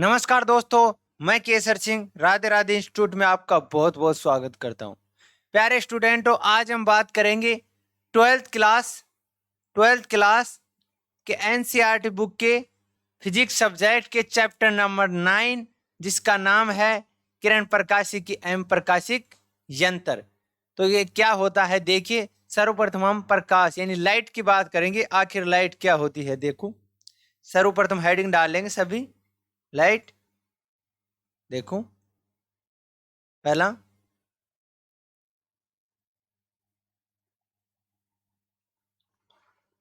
नमस्कार दोस्तों, मैं केसर सिंह राधे राधे इंस्टीट्यूट में आपका बहुत बहुत स्वागत करता हूं। प्यारे स्टूडेंटों, आज हम बात करेंगे ट्वेल्थ क्लास के एनसीईआरटी बुक के फिजिक्स सब्जेक्ट के चैप्टर नंबर 9, जिसका नाम है किरण प्रकाशिकी की एवं प्रकाशिक यंत्र। तो ये क्या होता है, देखिए। सर्वप्रथम हम प्रकाश यानी लाइट की बात करेंगे। आखिर लाइट क्या होती है, देखो। सर्वप्रथम हेडिंग डाल लेंगे सभी। लाइट, देखो पहला।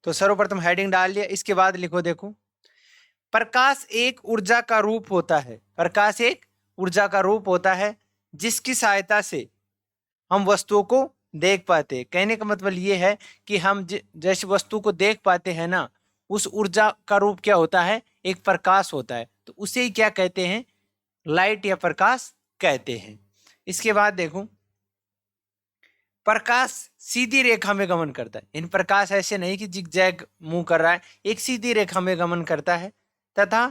तो सर्वप्रथम हेडिंग डाल लिया। इसके बाद लिखो, देखो। प्रकाश एक ऊर्जा का रूप होता है। प्रकाश एक ऊर्जा का रूप होता है जिसकी सहायता से हम वस्तुओं को देख पाते हैं। कहने का मतलब ये है कि हम जैसे वस्तु को देख पाते हैं ना, उस ऊर्जा का रूप क्या होता है? एक प्रकाश होता है। तो उसे ही क्या कहते हैं? लाइट या प्रकाश कहते हैं। इसके बाद देखो, प्रकाश सीधी रेखा में गमन करता है। इन प्रकाश ऐसे नहीं कि जिगजैग मूव कर रहा है, एक सीधी रेखा में गमन करता है। तथा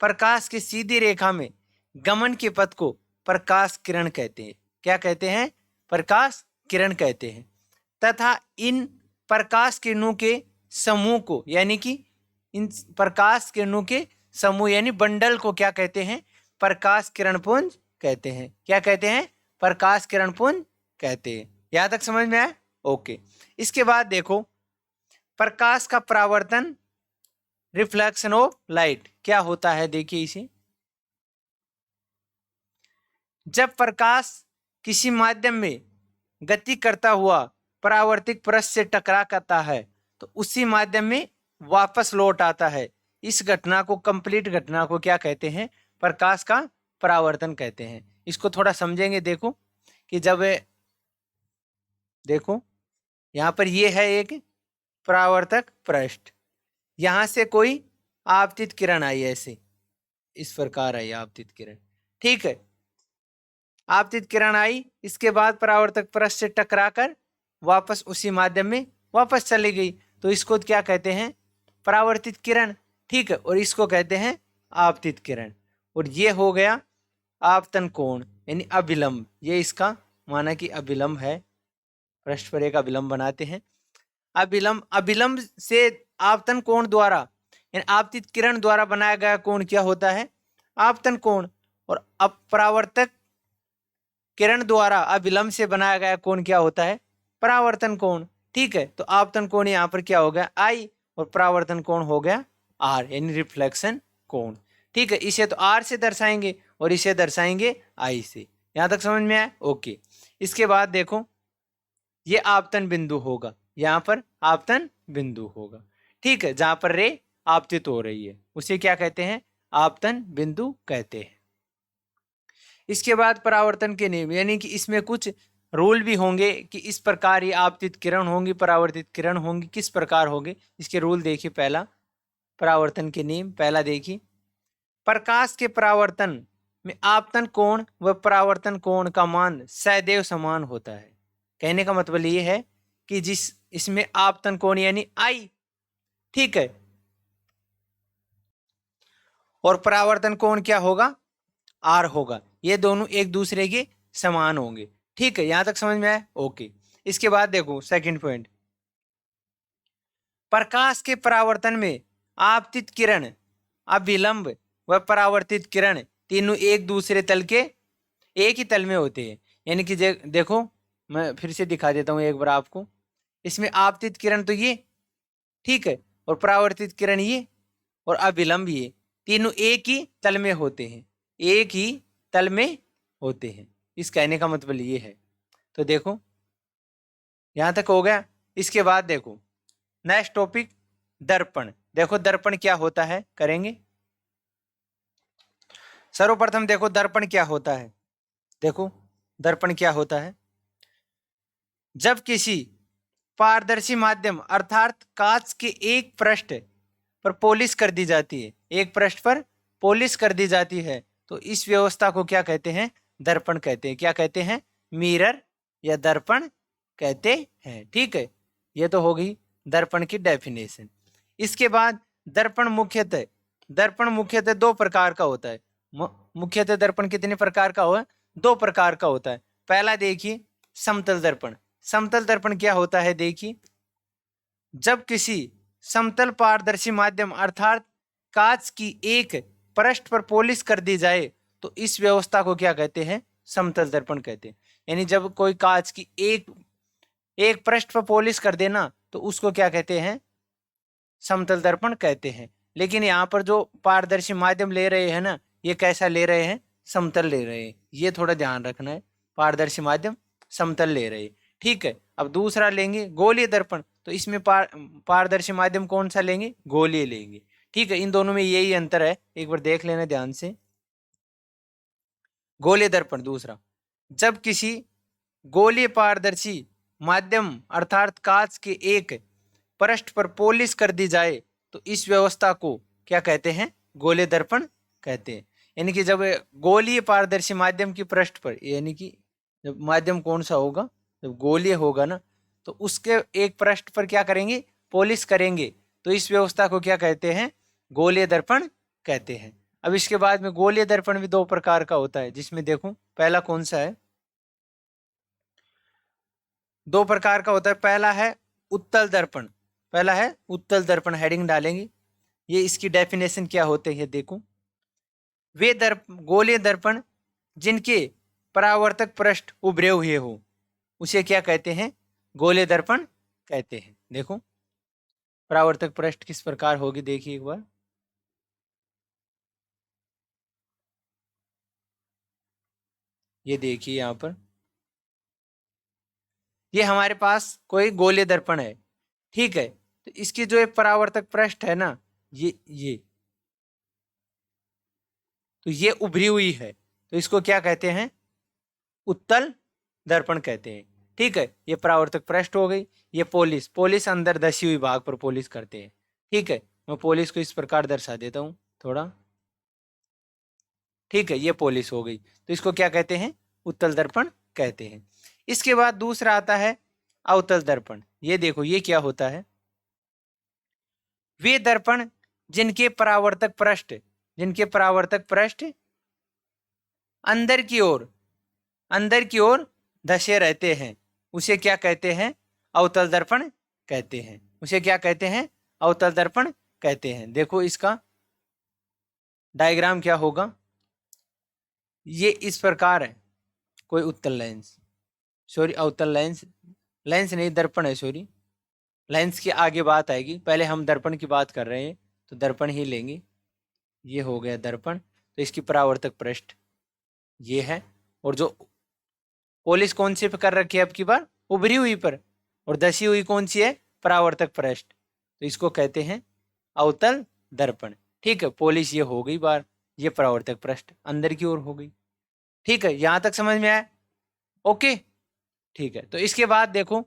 प्रकाश की सीधी रेखा में गमन के पथ को प्रकाश किरण कहते हैं। क्या कहते हैं? प्रकाश किरण कहते हैं। तथा इन प्रकाश किरणों के समूह को, यानी कि इन प्रकाश किरणों के समूह यानी बंडल को क्या कहते हैं? प्रकाश किरण पुंज कहते हैं। क्या कहते हैं? प्रकाश किरण पुंज कहते हैं। यहां तक समझ में आया? ओके। इसके बाद देखो, प्रकाश का परावर्तन, रिफ्लेक्शन ऑफ लाइट क्या होता है, देखिए इसे। जब प्रकाश किसी माध्यम में गति करता हुआ परावर्तित पृष्ठ से टकरा करता है तो उसी माध्यम में वापस लौट आता है। इस घटना को, कंप्लीट घटना को क्या कहते हैं? प्रकाश का परावर्तन कहते हैं। इसको थोड़ा समझेंगे। देखो कि जब, देखो यहां पर ये है एक परावर्तक पृष्ठ, यहां से कोई आपतित किरण आई, ऐसे इस प्रकार आई आपतित किरण। ठीक है, आपतित किरण आई, इसके बाद परावर्तक पृष्ठ से टकराकर वापस उसी माध्यम में वापस चली गई। तो इसको क्या कहते हैं? परावर्तित किरण। ठीक है, और इसको कहते हैं आपतित किरण। और ये हो गया आपतन कोण यानी अभिलंब। ये इसका माना कि अभिलंब है, पृष्ठ पर एक अभिलंब बनाते हैं। अभिलंब से आपतन कोण द्वारा यानी आपतित किरण द्वारा बनाया गया कोण क्या होता है? आपतन कोण। और अपरावर्तक किरण द्वारा अभिलंब से बनाया गया कोण क्या होता है? परावर्तन कोण। ठीक है, तो आपतन कोण यहाँ पर क्या हो गया? आई, और परावर्तन कोण हो गया आर, यानी रिफ्लेक्शन कोण। ठीक है, इसे तो आर से दर्शाएंगे और इसे दर्शाएंगे आई से। यहां तक समझ में आया? ओके। इसके बाद देखो, ये आपतन बिंदु होगा, यहाँ पर आपतन बिंदु होगा। ठीक है, जहां पर रे आपतित हो रही है उसे क्या कहते हैं? आपतन बिंदु कहते हैं। इसके बाद परावर्तन के नियम, यानी कि इसमें कुछ रूल भी होंगे कि इस प्रकार ये आपतित किरण होंगी, परावर्तित किरण होंगी, किस प्रकार होंगे इसके रूल देखिए। पहला, परावर्तन के नियम पहला देखिए। प्रकाश के परावर्तन में आपतन कोण व परावर्तन कोण का मान सदैव समान होता है। कहने का मतलब ये है कि जिस इसमें आपतन कोण यानी आई, ठीक है, और परावर्तन कोण क्या होगा? आर होगा। ये दोनों एक दूसरे के समान होंगे। ठीक है, यहां तक समझ में आया? ओके। इसके बाद देखो सेकंड पॉइंट, प्रकाश के परावर्तन में आपतित किरण, अभिलंब व परावर्तित किरण तीनों एक दूसरे तल के, एक ही तल में होते हैं। यानी कि देखो, मैं फिर से दिखा देता हूं एक बार आपको। इसमें आपतित किरण तो ये, ठीक है, और परावर्तित किरण ये, और अभिलंब ये, तीनों एक ही तल में होते हैं, एक ही तल में होते हैं। इस कहने का मतलब ये है। तो देखो यहां तक हो गया। इसके बाद देखो नेक्स्ट टॉपिक, दर्पण। देखो दर्पण क्या होता है, करेंगे। सर्वप्रथम देखो दर्पण क्या होता है। देखो दर्पण क्या होता है? जब किसी पारदर्शी माध्यम अर्थात कांच के एक पृष्ठ पर पॉलिश कर दी जाती है, एक पृष्ठ पर पॉलिश कर दी जाती है, तो इस व्यवस्था को क्या कहते हैं? दर्पण कहते हैं। क्या कहते हैं? मिरर या दर्पण कहते हैं। ठीक है, ये तो हो गई दर्पण की डेफिनेशन। इसके बाद दर्पण मुख्यतः दो प्रकार का होता है। मुख्यतः दर्पण कितने प्रकार का हुआ? 2 प्रकार का होता है। पहला देखिए समतल दर्पण। समतल दर्पण क्या होता है? देखिए, जब किसी समतल पारदर्शी माध्यम अर्थात कांच की एक पृष्ठ पर पॉलिश कर दी जाए तो इस व्यवस्था को क्या कहते हैं? समतल दर्पण कहते हैं। यानी जब कोई कांच की एक पृष्ठ पर पॉलिश कर देना तो उसको क्या कहते हैं? समतल दर्पण कहते हैं। लेकिन यहाँ पर जो पारदर्शी माध्यम ले रहे हैं ना, ये कैसा ले रहे हैं? समतल ले रहे हैं। ये थोड़ा ध्यान रखना है, पारदर्शी माध्यम समतल ले रहे हैं। ठीक है, अब दूसरा लेंगे गोलीय दर्पण। तो इसमें पारदर्शी माध्यम कौन सा लेंगे? गोलीय लेंगे। ठीक है, इन दोनों में यही अंतर है, एक बार देख लेना ध्यान से। गोलीय दर्पण दूसरा, जब किसी गोलीय पारदर्शी माध्यम अर्थात कांच के एक पृष्ठ पर पॉलिश कर दी जाए तो इस व्यवस्था को क्या कहते हैं? गोलीय दर्पण कहते हैं। यानी कि जब गोलीय पारदर्शी माध्यम की पृष्ठ पर, यानी कि जब माध्यम कौन सा होगा? जब गोलीय होगा ना, तो उसके एक पृष्ठ पर क्या करेंगे? पॉलिश करेंगे। तो इस व्यवस्था को क्या कहते हैं? गोलीय दर्पण कहते हैं। अब इसके बाद में गोलीय दर्पण भी 2 प्रकार का होता है, जिसमें देखो पहला कौन सा है? 2 प्रकार का होता है। पहला है उत्तल दर्पण। पहला है उत्तल दर्पण, हेडिंग डालेंगे। ये इसकी डेफिनेशन क्या होते हैं देखो। वे गोलीय दर्पण जिनके परावर्तक पृष्ठ उभरे हुए हो उसे क्या कहते हैं? गोलीय दर्पण कहते हैं। देखो परावर्तक पृष्ठ किस प्रकार होगी, देखिए एक बार। ये देखिए यहाँ पर, ये हमारे पास कोई गोलीय दर्पण है। ठीक है, तो इसकी जो एक परावर्तक पृष्ठ है ना, ये तो ये उभरी हुई है, तो इसको क्या कहते हैं? उत्तल दर्पण कहते हैं। ठीक है, ये परावर्तक पृष्ठ हो गई। ये पॉलिश अंदर धसी हुई भाग पर पॉलिश करते हैं। ठीक है, मैं पॉलिश को इस प्रकार दर्शा देता हूं थोड़ा। ठीक है, ये पॉलिश हो गई, तो इसको क्या कहते हैं? उत्तल दर्पण कहते हैं। इसके बाद दूसरा आता है अवतल दर्पण। ये देखो ये क्या होता है? वे दर्पण जिनके परावर्तक पृष्ठ अंदर की ओर धसे रहते हैं उसे क्या कहते हैं? अवतल दर्पण कहते हैं। उसे क्या कहते हैं? अवतल दर्पण कहते हैं। देखो इसका डायग्राम क्या होगा, ये इस प्रकार है। कोई उत्तल लेंस, सॉरी अवतल लेंस नहीं, दर्पण है, सॉरी। लेंस की आगे बात आएगी, पहले हम दर्पण की बात कर रहे हैं तो दर्पण ही लेंगे। ये हो गया दर्पण। तो इसकी परावर्तक पृष्ठ ये है, और जो पॉलिश कौन सी पे कर रखी है? अब की बार उभरी हुई पर, और धसी हुई कौन सी है? परावर्तक पृष्ठ। तो इसको कहते हैं अवतल दर्पण। ठीक है, पॉलिश ये हो गई बार, ये परावर्तक पृष्ठ अंदर की ओर हो गई। ठीक है, यहां तक समझ में आया? ओके, ठीक है। तो इसके बाद देखो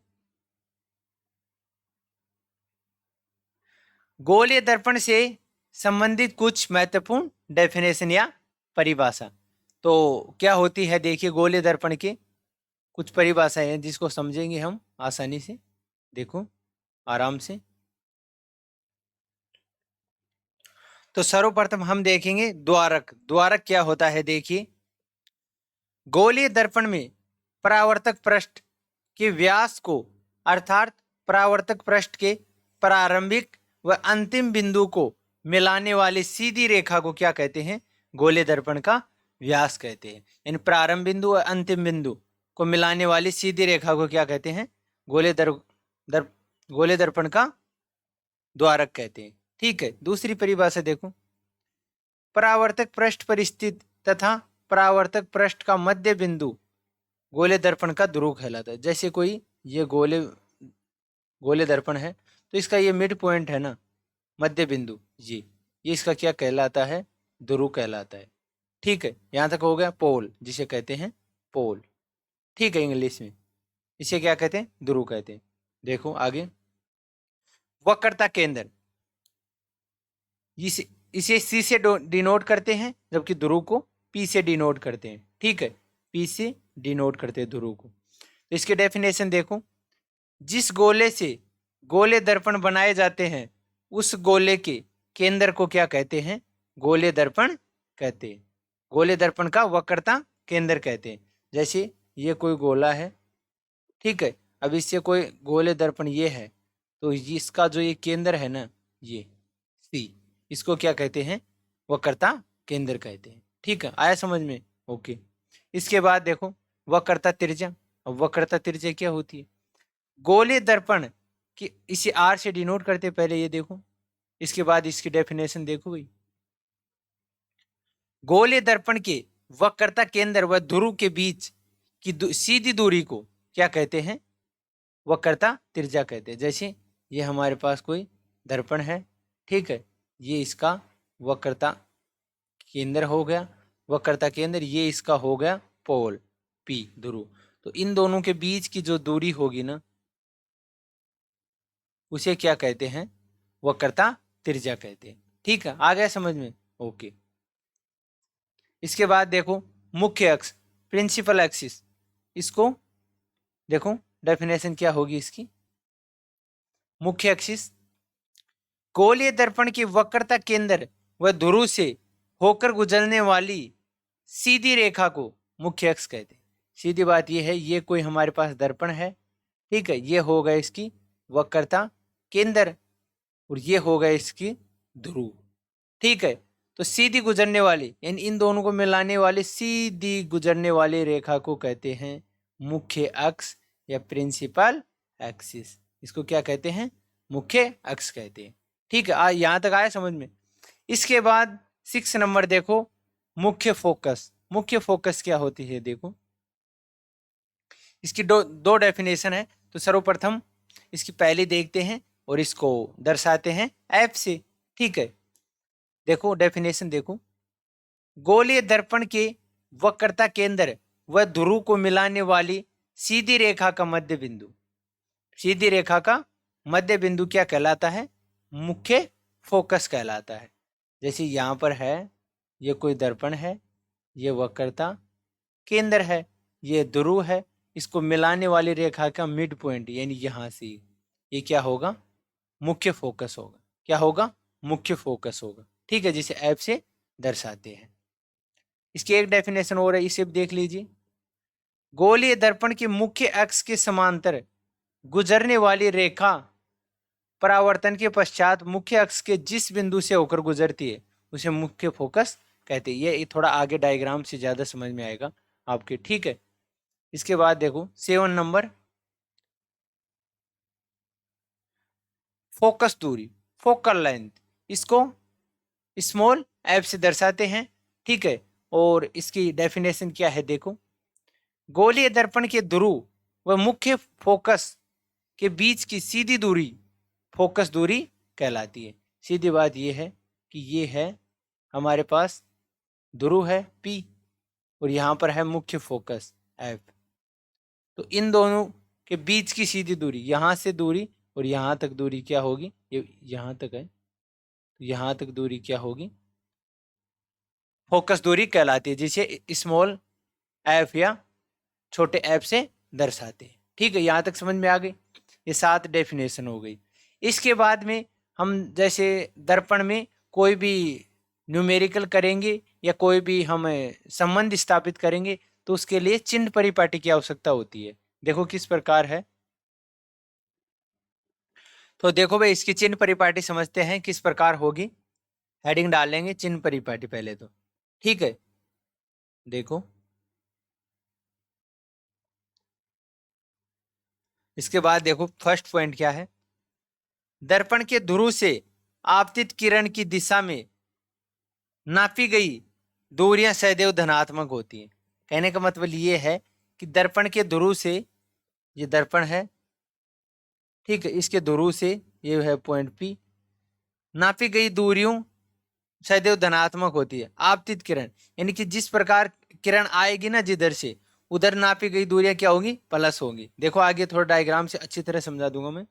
गोलीय दर्पण से संबंधित कुछ महत्वपूर्ण डेफिनेशन या परिभाषा। तो क्या होती है देखिए, गोलीय दर्पण के कुछ परिभाषाएं हैं जिसको समझेंगे हम आसानी से। देखो आराम से। तो सर्वप्रथम हम देखेंगे द्वारक। द्वारक क्या होता है देखिए, गोलीय दर्पण में परावर्तक पृष्ठ के व्यास को अर्थात परावर्तक पृष्ठ के प्रारंभिक व अंतिम बिंदु को मिलाने वाली सीधी रेखा को क्या कहते हैं? गोलीय दर्पण का व्यास कहते हैं। यानी प्रारंभ बिंदु और अंतिम बिंदु को मिलाने वाली सीधी रेखा को क्या कहते हैं? गोलीय दर्पण का द्वारक कहते हैं। ठीक है, दूसरी परिभाषा देखो, परावर्तक पृष्ठ पर स्थित तथा परावर्तक पृष्ठ का मध्य बिंदु गोलीय दर्पण का ध्रुव कहलाता है। जैसे कोई ये गोलीय दर्पण है, तो इसका ये मिड पॉइंट है ना, मध्य बिंदु, ये इसका क्या कहलाता है? ध्रुव कहलाता है। ठीक है, यहां तक हो गया। पोल जिसे कहते हैं पोल। ठीक है, इंग्लिश में इसे क्या कहते हैं? ध्रुव कहते हैं। देखो आगे, वक्रता केंद्र, इसे सी से डिनोट करते हैं, जबकि ध्रुव को पी से डिनोट करते हैं। ठीक है, पी से डिनोट करते हैं ध्रुव को। तो इसके डेफिनेशन देखो, जिस गोले से गोले दर्पण बनाए जाते हैं उस गोले के केंद्र को क्या कहते हैं? गोलीय दर्पण कहते हैं। गोले दर्पण का वक्रता केंद्र कहते हैं। जैसे ये कोई गोला है, ठीक है, अब इससे कोई गोले दर्पण ये है, तो इसका जो ये केंद्र है ना, ये सी, इसको क्या कहते हैं? वक्रता केंद्र कहते हैं। ठीक है, आया समझ में? ओके। इसके बाद देखो वक्रता त्रिज्या। अब वक्रता त्रिज्या क्या होती है? गोले दर्पण की, इसे आर से डिनोट करते, पहले ये देखो, इसके बाद इसकी डेफिनेशन देखो भाई। गोले दर्पण के वक्रता केंद्र व ध्रुव के बीच की सीधी दूरी को क्या कहते हैं? वक्रता त्रिज्या कहते हैं। जैसे ये हमारे पास कोई दर्पण है, ठीक है, ये इसका वक्रता केंद्र हो गया, वक्रता केंद्र, ये इसका हो गया पोल पी, ध्रुव। तो इन दोनों के बीच की जो दूरी होगी ना, उसे क्या कहते हैं? वक्रता त्रिज्या कहते हैं। ठीक है, आ गया समझ में? ओके। इसके बाद देखो मुख्य अक्ष, प्रिंसिपल एक्सिस, इसको देखो डेफिनेशन क्या होगी इसकी। मुख्य एक्सिस गोलीय दर्पण की वक्रता केंद्र व ध्रुव से होकर गुजरने वाली सीधी रेखा को मुख्य अक्ष कहते हैं। सीधी बात यह है, ये कोई हमारे पास दर्पण है, ठीक है, ये हो गया इसकी वक्रता केंद्र और ये हो गया इसकी ध्रुव। ठीक है, तो सीधी गुजरने वाली, यानी इन दोनों को मिलाने वाली सीधी गुजरने वाली रेखा को कहते हैं मुख्य अक्ष या प्रिंसिपल एक्सिस। इसको क्या कहते हैं? मुख्य अक्ष कहते हैं। ठीक है, यहां तक आया समझ में? इसके बाद 6 नंबर देखो, मुख्य फोकस। मुख्य फोकस क्या होती है? देखो इसकी दो डेफिनेशन है। तो सर्वप्रथम इसकी पहली देखते हैं और इसको दर्शाते हैं एफ से। ठीक है, देखो डेफिनेशन देखो, गोलीय दर्पण के वक्रता केंद्र व ध्रुव को मिलाने वाली सीधी रेखा का मध्य बिंदु, सीधी रेखा का मध्य बिंदु क्या कहलाता है? मुख्य फोकस कहलाता है। जैसे यहां पर है, ये कोई दर्पण है, ये वक्रता केंद्र है, ये ध्रुव है, इसको मिलाने वाली रेखा का मिड पॉइंट, यानी यहां से ये क्या होगा? मुख्य फोकस होगा। क्या होगा? मुख्य फोकस होगा। ठीक है, जिसे एफ से दर्शाते हैं। इसकी एक डेफिनेशन और है, इसे देख लीजिए। गोलीय दर्पण के मुख्य अक्ष के समांतर गुजरने वाली रेखा परावर्तन के पश्चात मुख्य अक्ष के जिस बिंदु से होकर गुजरती है उसे मुख्य फोकस कहते हैं। ये थोड़ा आगे डायग्राम से ज्यादा समझ में आएगा आपके। ठीक है, इसके बाद देखो 7 नंबर, फोकस दूरी, फोकल लेंथ, इसको स्मॉल एफ से दर्शाते हैं। ठीक है, और इसकी डेफिनेशन क्या है? देखो, गोलीय दर्पण के ध्रुव व मुख्य फोकस के बीच की सीधी दूरी फोकस दूरी कहलाती है। सीधी बात यह है कि ये है हमारे पास ध्रुव है P और यहाँ पर है मुख्य फोकस F। तो इन दोनों के बीच की सीधी दूरी, यहाँ से दूरी और यहाँ तक दूरी क्या होगी? ये यहाँ तक है, तो यहाँ तक दूरी क्या होगी? फोकस दूरी कहलाती है, जिसे स्मॉल एफ या छोटे एफ से दर्शाते हैं। ठीक है, यहाँ तक समझ में आ गई? ये 7 डेफिनेशन हो गई। इसके बाद में हम जैसे दर्पण में कोई भी न्यूमेरिकल करेंगे या कोई भी हम संबंध स्थापित करेंगे तो उसके लिए चिन्ह परिपाटी की आवश्यकता होती है। देखो किस प्रकार है। तो देखो भाई, इसकी चिन्ह परिपाटी समझते हैं किस प्रकार होगी। हेडिंग डालेंगे चिन्ह परिपाटी पहले तो। ठीक है, देखो इसके बाद देखो फर्स्ट पॉइंट क्या है? दर्पण के ध्रुव से आपतित किरण की दिशा में नापी गई दूरियां सदैव धनात्मक होती हैं। कहने का मतलब ये है कि दर्पण के ध्रुव से, ये दर्पण है, ठीक है, इसके ध्रुव से ये है पॉइंट P, नापी गई दूरियों सदैव धनात्मक होती है। आपतित किरण यानी कि जिस प्रकार किरण आएगी ना जिधर से, उधर नापी गई दूरियां क्या होगी? प्लस होगी। देखो आगे थोड़ा डायग्राम से अच्छी तरह समझा दूंगा मैं।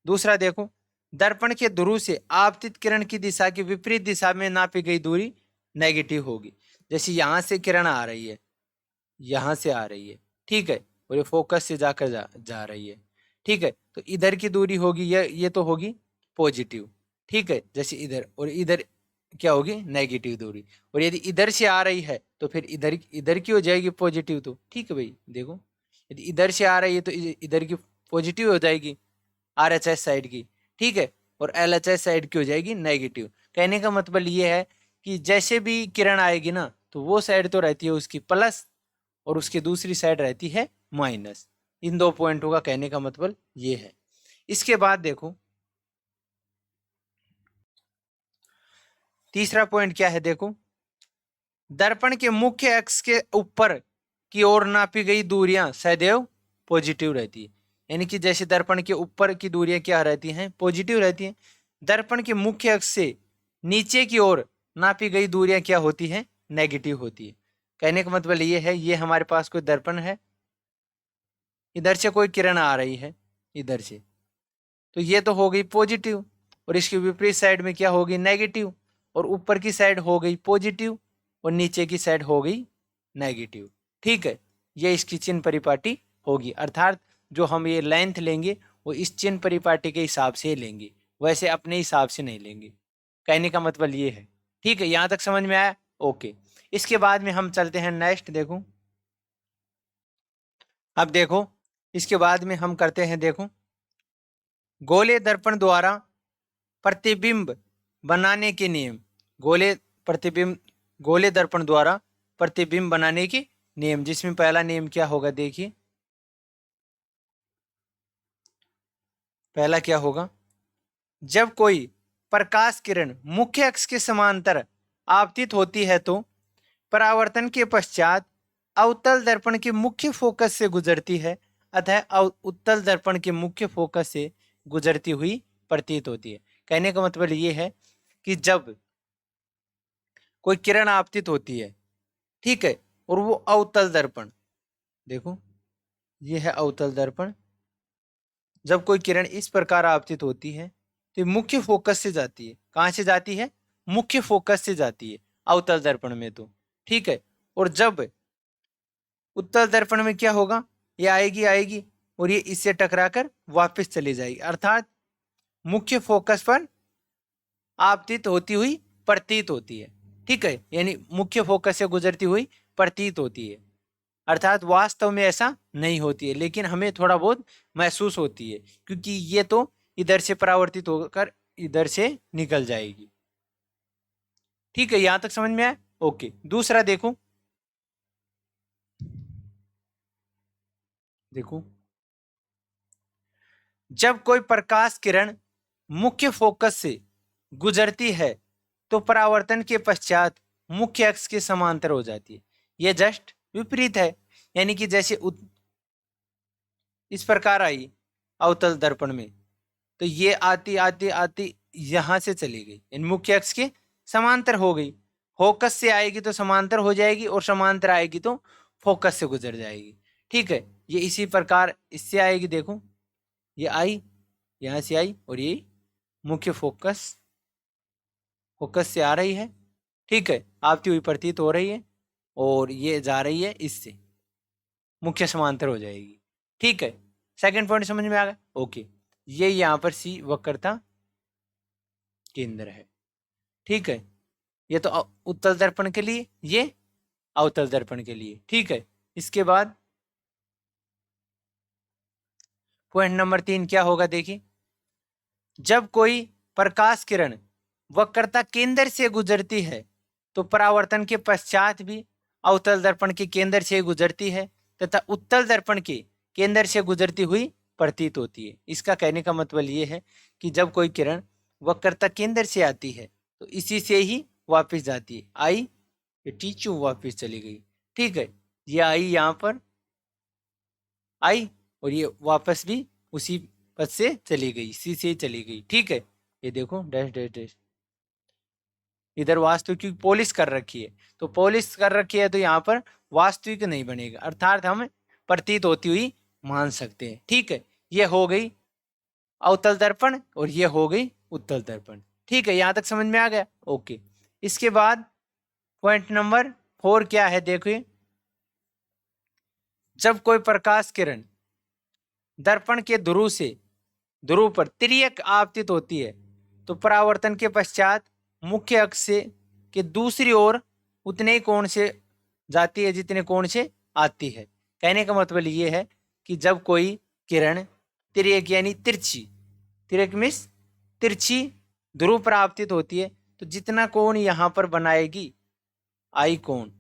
दूसरा देखो, दर्पण के ध्रुव से आपतित किरण की दिशा की विपरीत दिशा में नापी गई दूरी नेगेटिव होगी। जैसे यहां से किरण आ रही है, यहां से आ रही है, ठीक है, और ये फोकस से जाकर जा रही है। ठीक है, तो इधर की दूरी होगी ये तो होगी पॉजिटिव। ठीक है, जैसे इधर और इधर क्या होगी, नेगेटिव दूरी। और यदि इधर से आ रही है तो फिर इधर इधर की हो जाएगी पॉजिटिव। तो ठीक है भाई, देखो यदि इधर से आ रही है तो इधर की पॉजिटिव हो जाएगी, RHS साइड की, ठीक है, और LHS साइड की हो जाएगी नेगेटिव। कहने का मतलब ये है कि जैसे भी किरण आएगी ना, तो वो साइड तो रहती है उसकी प्लस और उसकी दूसरी साइड रहती है माइनस। इन दो पॉइंटों का कहने का मतलब ये है। इसके बाद देखो तीसरा पॉइंट क्या है, देखो दर्पण के मुख्य अक्ष के ऊपर की ओर नापी गई दूरियां सदैव पॉजिटिव रहती है। यानी कि जैसे दर्पण के ऊपर की दूरियां क्या रहती हैं, पॉजिटिव रहती हैं। दर्पण के मुख्य अक्ष से नीचे की ओर नापी गई दूरियां क्या होती हैं, नेगेटिव होती है। कहने का मतलब ये है, ये हमारे पास कोई दर्पण है, इधर से कोई किरण आ रही है इधर से, तो ये तो हो गई पॉजिटिव, और इसके विपरीत साइड में क्या होगी, नेगेटिव, और ऊपर की साइड हो गई पॉजिटिव और नीचे की साइड हो गई नेगेटिव। ठीक है, ये इसकी चिन्ह परिपाटी होगी। अर्थात जो हम ये लेंथ लेंगे वो इस चिन्ह परिपाटी के हिसाब से लेंगे, वैसे अपने हिसाब से नहीं लेंगे। कहने का मतलब ये है। ठीक है, यहाँ तक समझ में आया? ओके। इसके बाद में हम चलते हैं नेक्स्ट। देखो अब देखो इसके बाद में हम करते हैं, देखो गोले दर्पण द्वारा प्रतिबिंब बनाने के नियम। गोले प्रतिबिंब, गोले दर्पण द्वारा प्रतिबिंब बनाने के नियम, जिसमें पहला नियम क्या होगा, देखिए पहला क्या होगा, जब कोई प्रकाश किरण मुख्य अक्ष के समांतर आपतित होती है तो परावर्तन के पश्चात अवतल दर्पण के मुख्य फोकस से गुजरती है, अतः उत्तल दर्पण के मुख्य फोकस से गुजरती हुई प्रतीत होती है। कहने का मतलब ये है कि जब कोई किरण आपतित होती है, ठीक है, और वो अवतल दर्पण, देखो ये है अवतल दर्पण, जब कोई किरण इस प्रकार आपतित होती है तो मुख्य फोकस से जाती है। कहां से जाती है, मुख्य फोकस से जाती है अवतल दर्पण में तो, ठीक है। और जब उत्तल दर्पण में क्या होगा, ये आएगी आएगी और ये इससे टकराकर वापस चली जाएगी, अर्थात मुख्य फोकस पर आपतित होती हुई प्रतीत होती है। ठीक है, यानी मुख्य फोकस से गुजरती हुई प्रतीत होती है, अर्थात वास्तव में ऐसा नहीं होती है, लेकिन हमें थोड़ा बहुत महसूस होती है, क्योंकि ये तो इधर से परावर्तित होकर इधर से निकल जाएगी। ठीक है, यहां तक समझ में आया? ओके। दूसरा देखो, देखो जब कोई प्रकाश किरण मुख्य फोकस से गुजरती है तो परावर्तन के पश्चात मुख्य अक्ष के समांतर हो जाती है। यह जस्ट विपरीत है, यानी कि जैसे इस प्रकार आई अवतल दर्पण में, तो ये आती आती आती यहां से चली गई, इन मुख्य अक्ष के समांतर हो गई। फोकस से आएगी तो समांतर हो जाएगी और समांतर आएगी तो फोकस से गुजर जाएगी। ठीक है, ये इसी प्रकार इससे आएगी, देखो ये आई, यहां से आई और ये मुख्य फोकस, फोकस से आ रही है, ठीक है, आती हुई प्रतीत हो रही है, और ये जा रही है इससे, मुख्य समांतर हो जाएगी। ठीक है, सेकंड पॉइंट समझ में आ गया? ओके। ये यहां पर सी वक्रता केंद्र है। ठीक है, ये तो उत्तल दर्पण के लिए, ये अवतल दर्पण के लिए। ठीक है, इसके बाद पॉइंट नंबर 3 क्या होगा, देखिए जब कोई प्रकाश किरण वक्रता केंद्र से गुजरती है तो परावर्तन के पश्चात भी अवतल दर्पण के केंद्र से गुजरती है तथा उत्तल दर्पण के केंद्र से गुजरती हुई प्रतीत होती है। इसका कहने का मतलब ये है कि जब कोई किरण वक्रता केंद्र से आती है तो इसी से ही वापस जाती है। आई, ये टीचू वापस चली गई। ठीक है, ये आई यहाँ पर आई और ये वापस भी उसी पथ से चली गई, सी से चली गई। ठीक है, ये देखो डैश डैश डैश, इधर वास्तविक की पॉलिश कर रखी है, तो पॉलिश कर रखी है तो यहाँ पर वास्तविक नहीं बनेगा, अर्थात हम प्रतीत होती हुई मान सकते हैं। ठीक है, ये हो गई अवतल दर्पण और ये हो गई उत्तल दर्पण। ठीक है, यहां तक समझ में आ गया? ओके। इसके बाद पॉइंट नंबर 4 क्या है, देखिए जब कोई प्रकाश किरण दर्पण के ध्रुव से ध्रुव पर तिर्यक आपतित होती है तो परावर्तन के पश्चात मुख्य अक्ष से के दूसरी ओर उतने ही कोण से जाती है जितने कोण से आती है। कहने का मतलब ये है कि जब कोई किरण तिर्यक यानी तिरछी, तिर्यक मीन्स तिरछी ध्रुव पर आपतित होती है तो जितना कोण यहाँ पर बनाएगी आई कोण,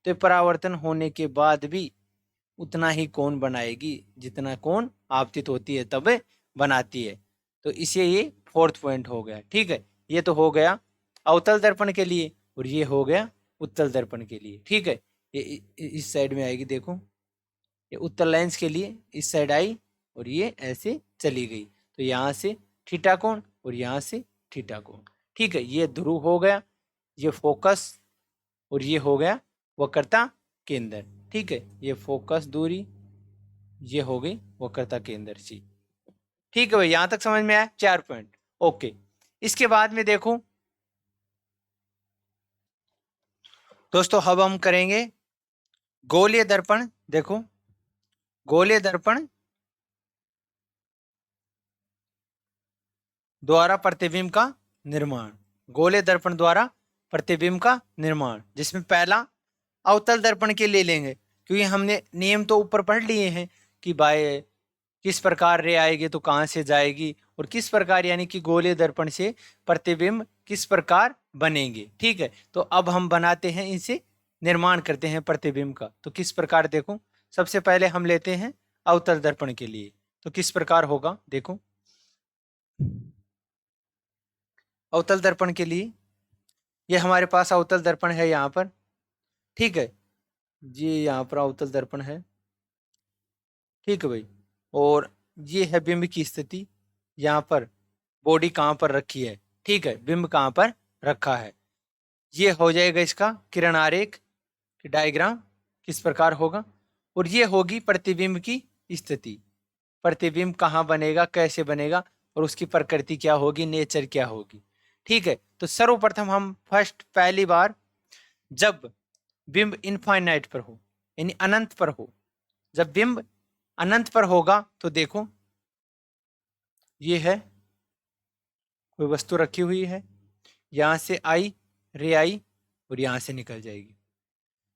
तो परावर्तन होने के बाद भी उतना ही कोण बनाएगी जितना कोण आपतित होती है तब बनाती है। तो इसे ये फोर्थ पॉइंट हो गया। ठीक है, ये तो हो गया अवतल दर्पण के लिए और ये हो गया उत्तल दर्पण के लिए। ठीक है, ये इस साइड में आएगी, देखो ये उत्तल लेंस के लिए इस साइड आई और ये ऐसे चली गई, तो यहाँ से थीटा कोण और यहाँ से थीटा कोण। ठीक है, ये ध्रुव हो गया, ये फोकस और ये हो गया वक्रता केंद्र। ठीक है, ये फोकस दूरी, ये हो गई वक्रता केंद्र सी। ठीक है भाई, यहां तक समझ में आया 4 पॉइंट। ओके, इसके बाद में देखो दोस्तों, अब हम करेंगे गोलीय दर्पण। देखो गोलीय दर्पण द्वारा प्रतिबिंब का निर्माण, गोलीय दर्पण द्वारा प्रतिबिंब का निर्माण, जिसमें पहला अवतल दर्पण के ले लेंगे क्योंकि हमने नियम तो ऊपर पढ़ लिए हैं कि बाय किस प्रकार रे आएगी तो कहाँ से जाएगी और किस प्रकार यानी कि गोलीय दर्पण से प्रतिबिंब किस प्रकार बनेंगे। ठीक है, तो अब हम बनाते हैं, इनसे निर्माण करते हैं प्रतिबिंब का। तो किस प्रकार, देखो सबसे पहले हम लेते हैं अवतल दर्पण के लिए, तो किस प्रकार होगा देखो। अवतल दर्पण के लिए ये हमारे पास अवतल दर्पण है यहाँ पर। ठीक है जी, यहाँ पर अवतल दर्पण है। ठीक है भाई, और ये है बिंब की स्थिति, यहाँ पर बॉडी कहाँ पर रखी है। ठीक है, बिंब कहाँ पर रखा है, ये हो जाएगा इसका किरण आरेख डायग्राम किस प्रकार होगा। और ये होगी प्रतिबिंब की स्थिति, प्रतिबिंब कहाँ बनेगा, कैसे बनेगा और उसकी प्रकृति क्या होगी, नेचर क्या होगी। ठीक है, तो सर्वप्रथम हम पहली बार जब बिंब इनफाइनाइट पर हो यानी अनंत पर हो, जब बिंब अनंत पर होगा तो देखो ये है कोई वस्तु रखी हुई है, यहां से आई रे आई और यहां से निकल जाएगी।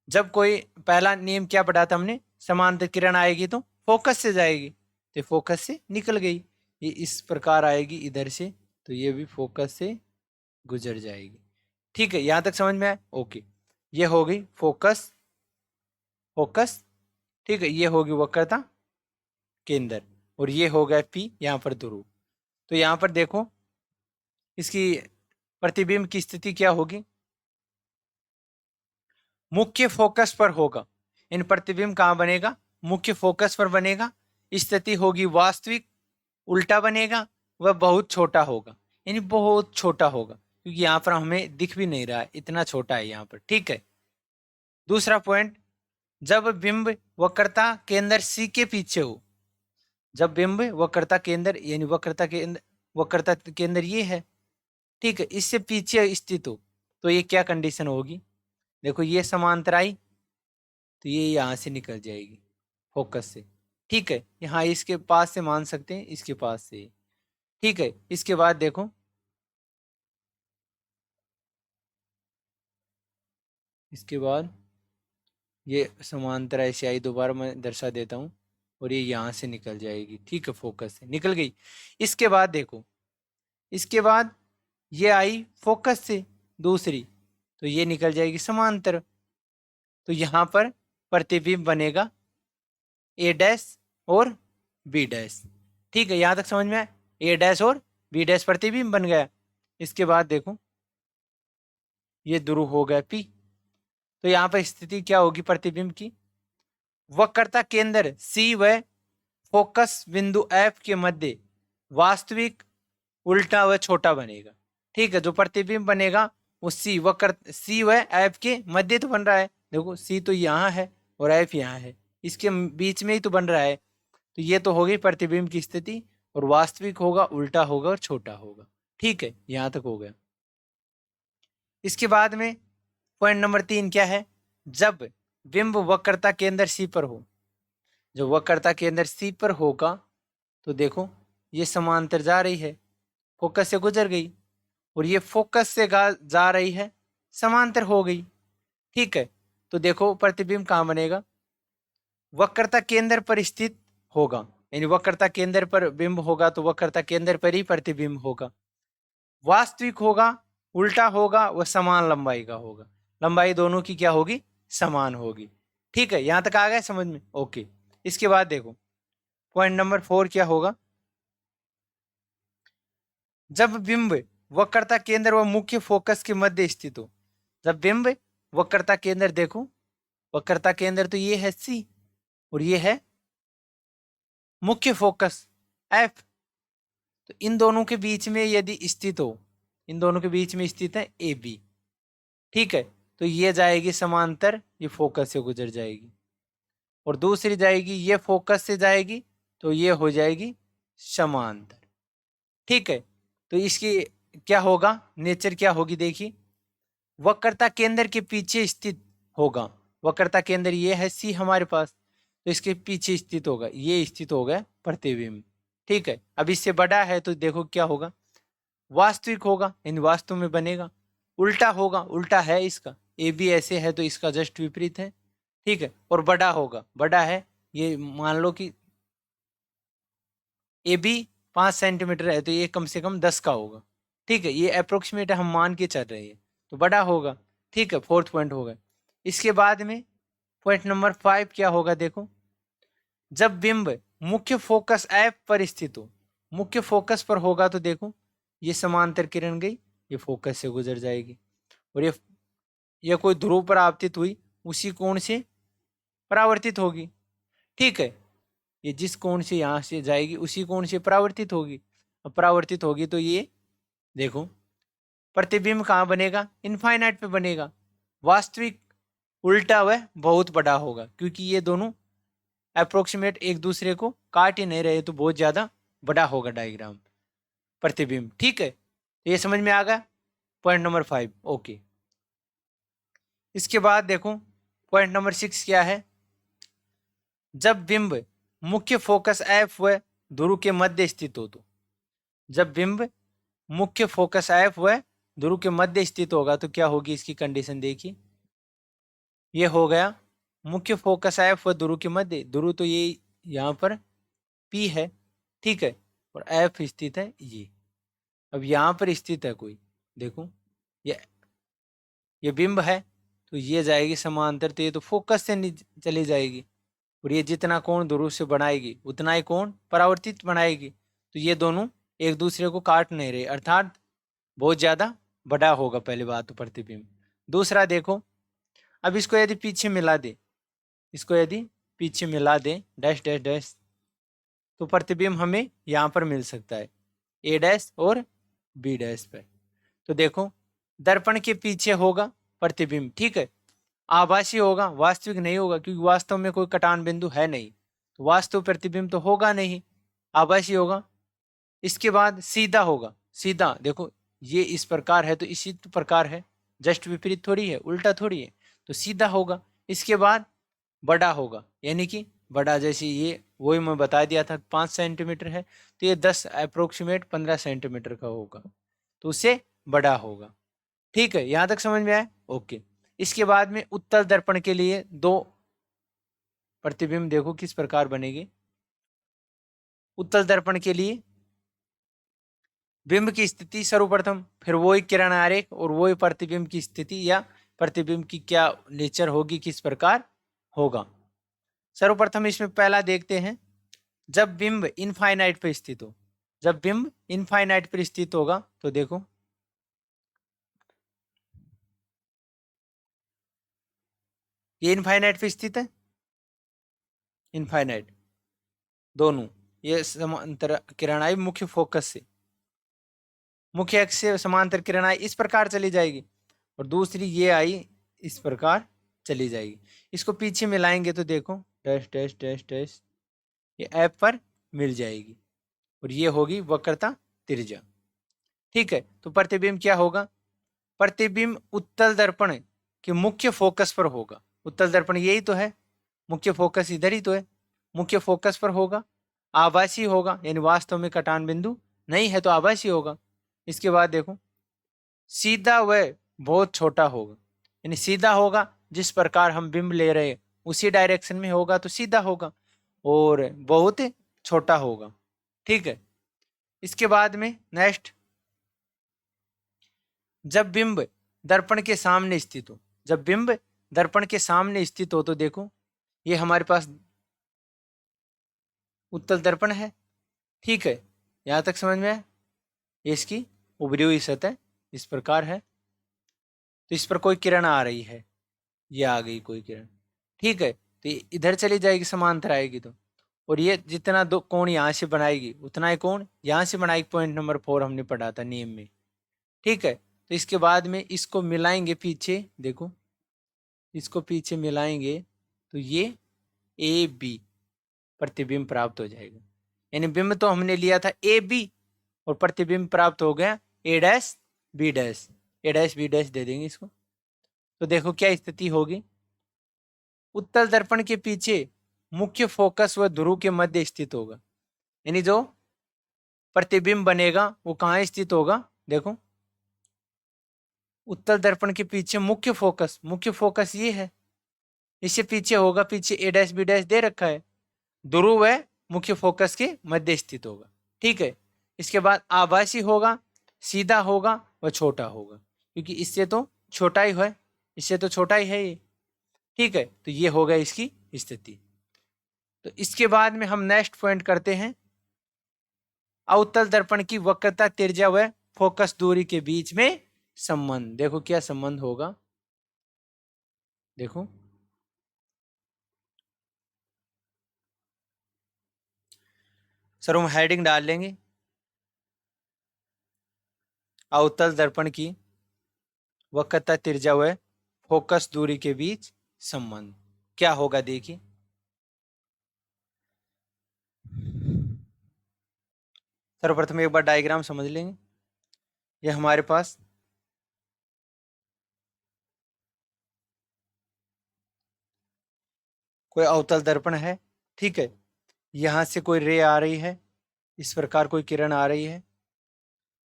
जब कोई पहला नियम क्या पढ़ा था हमने, समांतर किरण आएगी तो फोकस से जाएगी, तो फोकस से निकल गई, ये इस प्रकार आएगी इधर से तो ये भी फोकस से गुजर जाएगी। ठीक है, यहां तक समझ में आया। ओके, ये हो गई फोकस, फोकस। ठीक है, ये होगी वक्रता केंद्र और ये हो गया पी यहाँ पर ध्रुव। तो यहाँ पर देखो इसकी प्रतिबिंब की स्थिति क्या होगी, मुख्य फोकस पर होगा। इन प्रतिबिंब कहाँ बनेगा, मुख्य फोकस पर बनेगा। स्थिति होगी वास्तविक, उल्टा बनेगा, वह बहुत छोटा होगा, यानी बहुत छोटा होगा क्योंकि यहाँ पर हमें दिख भी नहीं रहा है, इतना छोटा है यहाँ पर। ठीक है, दूसरा पॉइंट, जब बिंब वक्रता केंद्र सी के पीछे हो, जब बिंब वक्रता केंद्र यानी वक्रता केंद्र ये है, ठीक है, इससे पीछे स्थित हो तो ये क्या कंडीशन होगी, देखो ये समांतर आई तो ये यहाँ से निकल जाएगी फोकस से। ठीक है, यहाँ इसके पास से मान सकते हैं, इसके पास से। ठीक है, इसके बाद देखो इसके बाद ये समांतर ऐसे आई, दोबारा मैं दर्शा देता हूँ, और ये यहाँ से निकल जाएगी। ठीक है, फोकस से निकल गई। इसके बाद देखो, इसके बाद ये आई फोकस से दूसरी, तो ये निकल जाएगी समांतर, तो यहाँ पर प्रतिबिंब बनेगा ए डैश और बी डैश। ठीक है, यहाँ तक समझ में आया, ए डैश और बी डैश प्रतिबिंब बन गया। इसके बाद देखो ये ध्रुव हो गया पी, तो यहाँ पर स्थिति क्या होगी प्रतिबिंब की, वक्रता केंद्र सी व फोकस बिंदु एफ के मध्य वास्तविक उल्टा व छोटा बनेगा। ठीक है, जो प्रतिबिंब बनेगा वो सी वक्र सी व एफ के मध्य तो बन रहा है, देखो सी तो यहाँ है और एफ यहाँ है, इसके बीच में ही तो बन रहा है, तो ये तो होगी प्रतिबिंब की स्थिति, और वास्तविक होगा, उल्टा होगा और छोटा होगा। ठीक है, यहाँ तक हो गया। इसके बाद में पॉइंट नंबर 3 क्या है, जब बिंब वक्रता केंद्र सी पर हो, जो वक्रता केंद्र सी पर होगा तो देखो ये समांतर जा रही है, फोकस से गुजर गई, और ये फोकस से जा रही है, समांतर हो गई। ठीक है, तो देखो प्रतिबिंब कहाँ बनेगा, वक्रता केंद्र पर स्थित होगा, यानी वक्रता केंद्र पर बिंब होगा तो वक्रता केंद्र पर ही प्रतिबिंब होगा। वास्तविक होगा, उल्टा होगा, वह समान लंबाई का होगा। लंबाई दोनों की क्या होगी, समान होगी। ठीक है, यहां तक आ गया समझ में? ओके। इसके बाद देखो पॉइंट नंबर 4 क्या होगा, जब बिंब वक्रता केंद्र व मुख्य फोकस के मध्य स्थित हो। जब बिंब वक्रता केंद्र, देखो वक्रता केंद्र तो ये है सी और ये है मुख्य फोकस एफ, तो इन दोनों के बीच में यदि स्थित हो, इन दोनों के बीच में स्थित है ए बी। ठीक है, तो ये जाएगी समांतर, ये फोकस से गुजर जाएगी, और दूसरी जाएगी ये फोकस से जाएगी तो ये हो जाएगी समांतर। ठीक है, तो इसकी क्या होगा, नेचर क्या होगी, देखिए वक्रता केंद्र के पीछे स्थित होगा। वक्रता केंद्र ये है सी हमारे पास, तो इसके पीछे स्थित होगा, ये स्थित होगा प्रतिबिंब। ठीक है, अब इससे बड़ा है तो देखो क्या होगा, वास्तविक होगा, इन वास्तव में बनेगा। उल्टा होगा, उल्टा है इसका, ए बी ऐसे है तो इसका जस्ट विपरीत है। ठीक है, और बड़ा होगा, बड़ा है, ये मान लो कि ए बी 5 सेंटीमीटर है तो ये कम से कम 10 का होगा। ठीक है, ये अप्रोक्सीमेट हम मान के चल रहे हैं, तो बड़ा होगा। ठीक है, 4th पॉइंट होगा। इसके बाद में पॉइंट नंबर 5 क्या होगा, देखो जब बिंब मुख्य फोकस एफ पर स्थित हो, मुख्य फोकस पर होगा तो देखो ये समांतर किरण गई, ये फोकस से गुजर जाएगी, और ये कोई ध्रुव पर आपतित हुई, उसी कोण से परावर्तित होगी। ठीक है, ये जिस कोण से यहाँ से जाएगी उसी कोण से परावर्तित होगी। अब परावर्तित होगी तो ये देखो प्रतिबिंब कहाँ बनेगा, इनफाइनाइट पे बनेगा। वास्तविक, उल्टा वह बहुत बड़ा होगा, क्योंकि ये दोनों अप्रोक्सीमेट एक दूसरे को काट ही नहीं रहे, तो बहुत ज्यादा बड़ा होगा डायग्राम प्रतिबिंब। ठीक है, ये समझ में आ गया पॉइंट नंबर 5। ओके, इसके बाद देखो पॉइंट नंबर 6 क्या है, जब बिंब मुख्य फोकस एफ व ध्रुव के मध्य स्थित हो तो। जब बिंब मुख्य फोकस एफ व ध्रुव के मध्य स्थित होगा तो क्या होगी इसकी कंडीशन, देखिए ये हो गया मुख्य फोकस एफ व ध्रुव के मध्य, ध्रुव तो ये यहाँ पर पी है। ठीक है, और एफ स्थित है ये, अब यहाँ पर स्थित है कोई, देखो ये बिंब है तो ये जाएगी समांतर, तो ये तो फोकस से चली जाएगी, और ये जितना कोण ध्रुव से बनाएगी उतना ही कोण परावर्तित बनाएगी, तो ये दोनों एक दूसरे को काट नहीं रहे, अर्थात बहुत ज्यादा बड़ा होगा। पहली बात तो प्रतिबिंब। दूसरा देखो, अब इसको यदि पीछे मिला दे, इसको यदि पीछे मिला दे डैश डैश डैश, तो प्रतिबिंब हमें यहाँ पर मिल सकता है ए डैश और बी डैश पर। तो देखो दर्पण के पीछे होगा प्रतिबिंब। ठीक है, आभासी होगा, वास्तविक नहीं होगा, क्योंकि वास्तव में कोई कटान बिंदु है नहीं, तो वास्तव प्रतिबिंब तो होगा नहीं, आभासी होगा। इसके बाद सीधा होगा, सीधा देखो ये इस प्रकार है तो इसी प्रकार है, जस्ट विपरीत थोड़ी है, उल्टा थोड़ी है, तो सीधा होगा। इसके बाद बड़ा होगा, यानी कि बड़ा, जैसे ये वही मैं बता दिया था 5 सेंटीमीटर है तो ये 10 अप्रोक्सीमेट 15 सेंटीमीटर का होगा, तो उससे बड़ा होगा। ठीक है, यहां तक समझ में आया? ओके। इसके बाद में उत्तल दर्पण के लिए दो प्रतिबिंब देखो किस प्रकार बनेगी। उत्तल दर्पण के लिए बिंब की स्थिति सर्वप्रथम, फिर वही किरण आरेख और वही प्रतिबिंब की स्थिति या प्रतिबिंब की क्या नेचर होगी, किस प्रकार होगा। सर्वप्रथम इसमें पहला देखते हैं, जब बिंब इनफाइनाइट पर स्थित हो। जब बिंब इनफाइनाइट पर स्थित होगा तो देखो ये इनफाइनाइट पे स्थित है, इनफाइनाइट दोनों, ये समांतर किरण आई मुख्य फोकस से, मुख्य अक्ष से समांतर किरण आई इस प्रकार चली जाएगी, और दूसरी ये आई इस प्रकार चली जाएगी। इसको पीछे मिलाएंगे तो देखो डैश डैश डैश डैश, ये ऐप पर मिल जाएगी, और ये होगी वक्रता त्रिज्या। ठीक है, तो प्रतिबिंब क्या होगा, प्रतिबिंब उत्तल दर्पण के मुख्य फोकस पर होगा। उत्तल दर्पण यही तो है, मुख्य फोकस इधर ही तो है, मुख्य फोकस पर होगा, आभासी होगा, यानी वास्तव में कटान बिंदु नहीं है तो आभासी होगा। इसके बाद देखो सीधा व बहुत छोटा होगा, यानी सीधा होगा जिस प्रकार हम बिंब ले रहे हैं उसी डायरेक्शन में होगा तो सीधा होगा, और बहुत छोटा होगा। ठीक है, इसके बाद में नेक्स्ट, जब बिंब दर्पण के सामने स्थित हो, जब बिंब दर्पण के सामने स्थित हो तो देखो ये हमारे पास उत्तल दर्पण है। ठीक है, यहां तक समझ में आया। इसकी उभरी हुई सतह इस प्रकार है, तो इस पर कोई किरण आ रही है, ये आ गई कोई किरण। ठीक है, तो ये इधर चली जाएगी, समांतर आएगी तो, और ये जितना दो कोण यहां से बनाएगी उतना ही कोण यहां से बनाएगी। पॉइंट नंबर 4 हमने पढ़ा था नियम में। ठीक है, तो इसके बाद में इसको मिलाएंगे पीछे, देखो इसको पीछे मिलाएंगे तो ये ए बी प्रतिबिंब प्राप्त हो जाएगा। यानी बिंब तो हमने लिया था ए बी और प्रतिबिंब प्राप्त हो गया ए डैश बी डैश, ए डैश बी डैश दे देंगे इसको। तो देखो क्या स्थिति होगी, उत्तल दर्पण के पीछे मुख्य फोकस व ध्रुव के मध्य स्थित होगा, यानी जो प्रतिबिंब बनेगा वो कहाँ स्थित होगा, देखो उत्तल दर्पण के पीछे मुख्य फोकस ये है, इससे पीछे होगा, पीछे ए डैश बी डैश दे रखा है, ध्रुव है मुख्य फोकस के मध्य स्थित होगा। ठीक है, इसके बाद आभासी होगा, सीधा होगा व छोटा होगा, क्योंकि इससे तो छोटा ही है, इससे तो छोटा ही है ये। ठीक है, तो ये होगा इसकी स्थिति। तो इसके बाद में हम नेक्स्ट पॉइंट करते हैं, अवतल दर्पण की वक्रता, त्रिज्या व फोकस दूरी के बीच में संबंध। देखो क्या संबंध होगा, देखो सर हम हेडिंग डाल लेंगे, अवतल दर्पण की वक्रता, त्रिज्या व फोकस दूरी के बीच संबंध क्या होगा, देखिए सर्वप्रथम एक बार डायग्राम समझ लेंगे। ये हमारे पास कोई अवतल दर्पण है। ठीक है, यहां से कोई रे आ रही है, इस प्रकार कोई किरण आ रही है,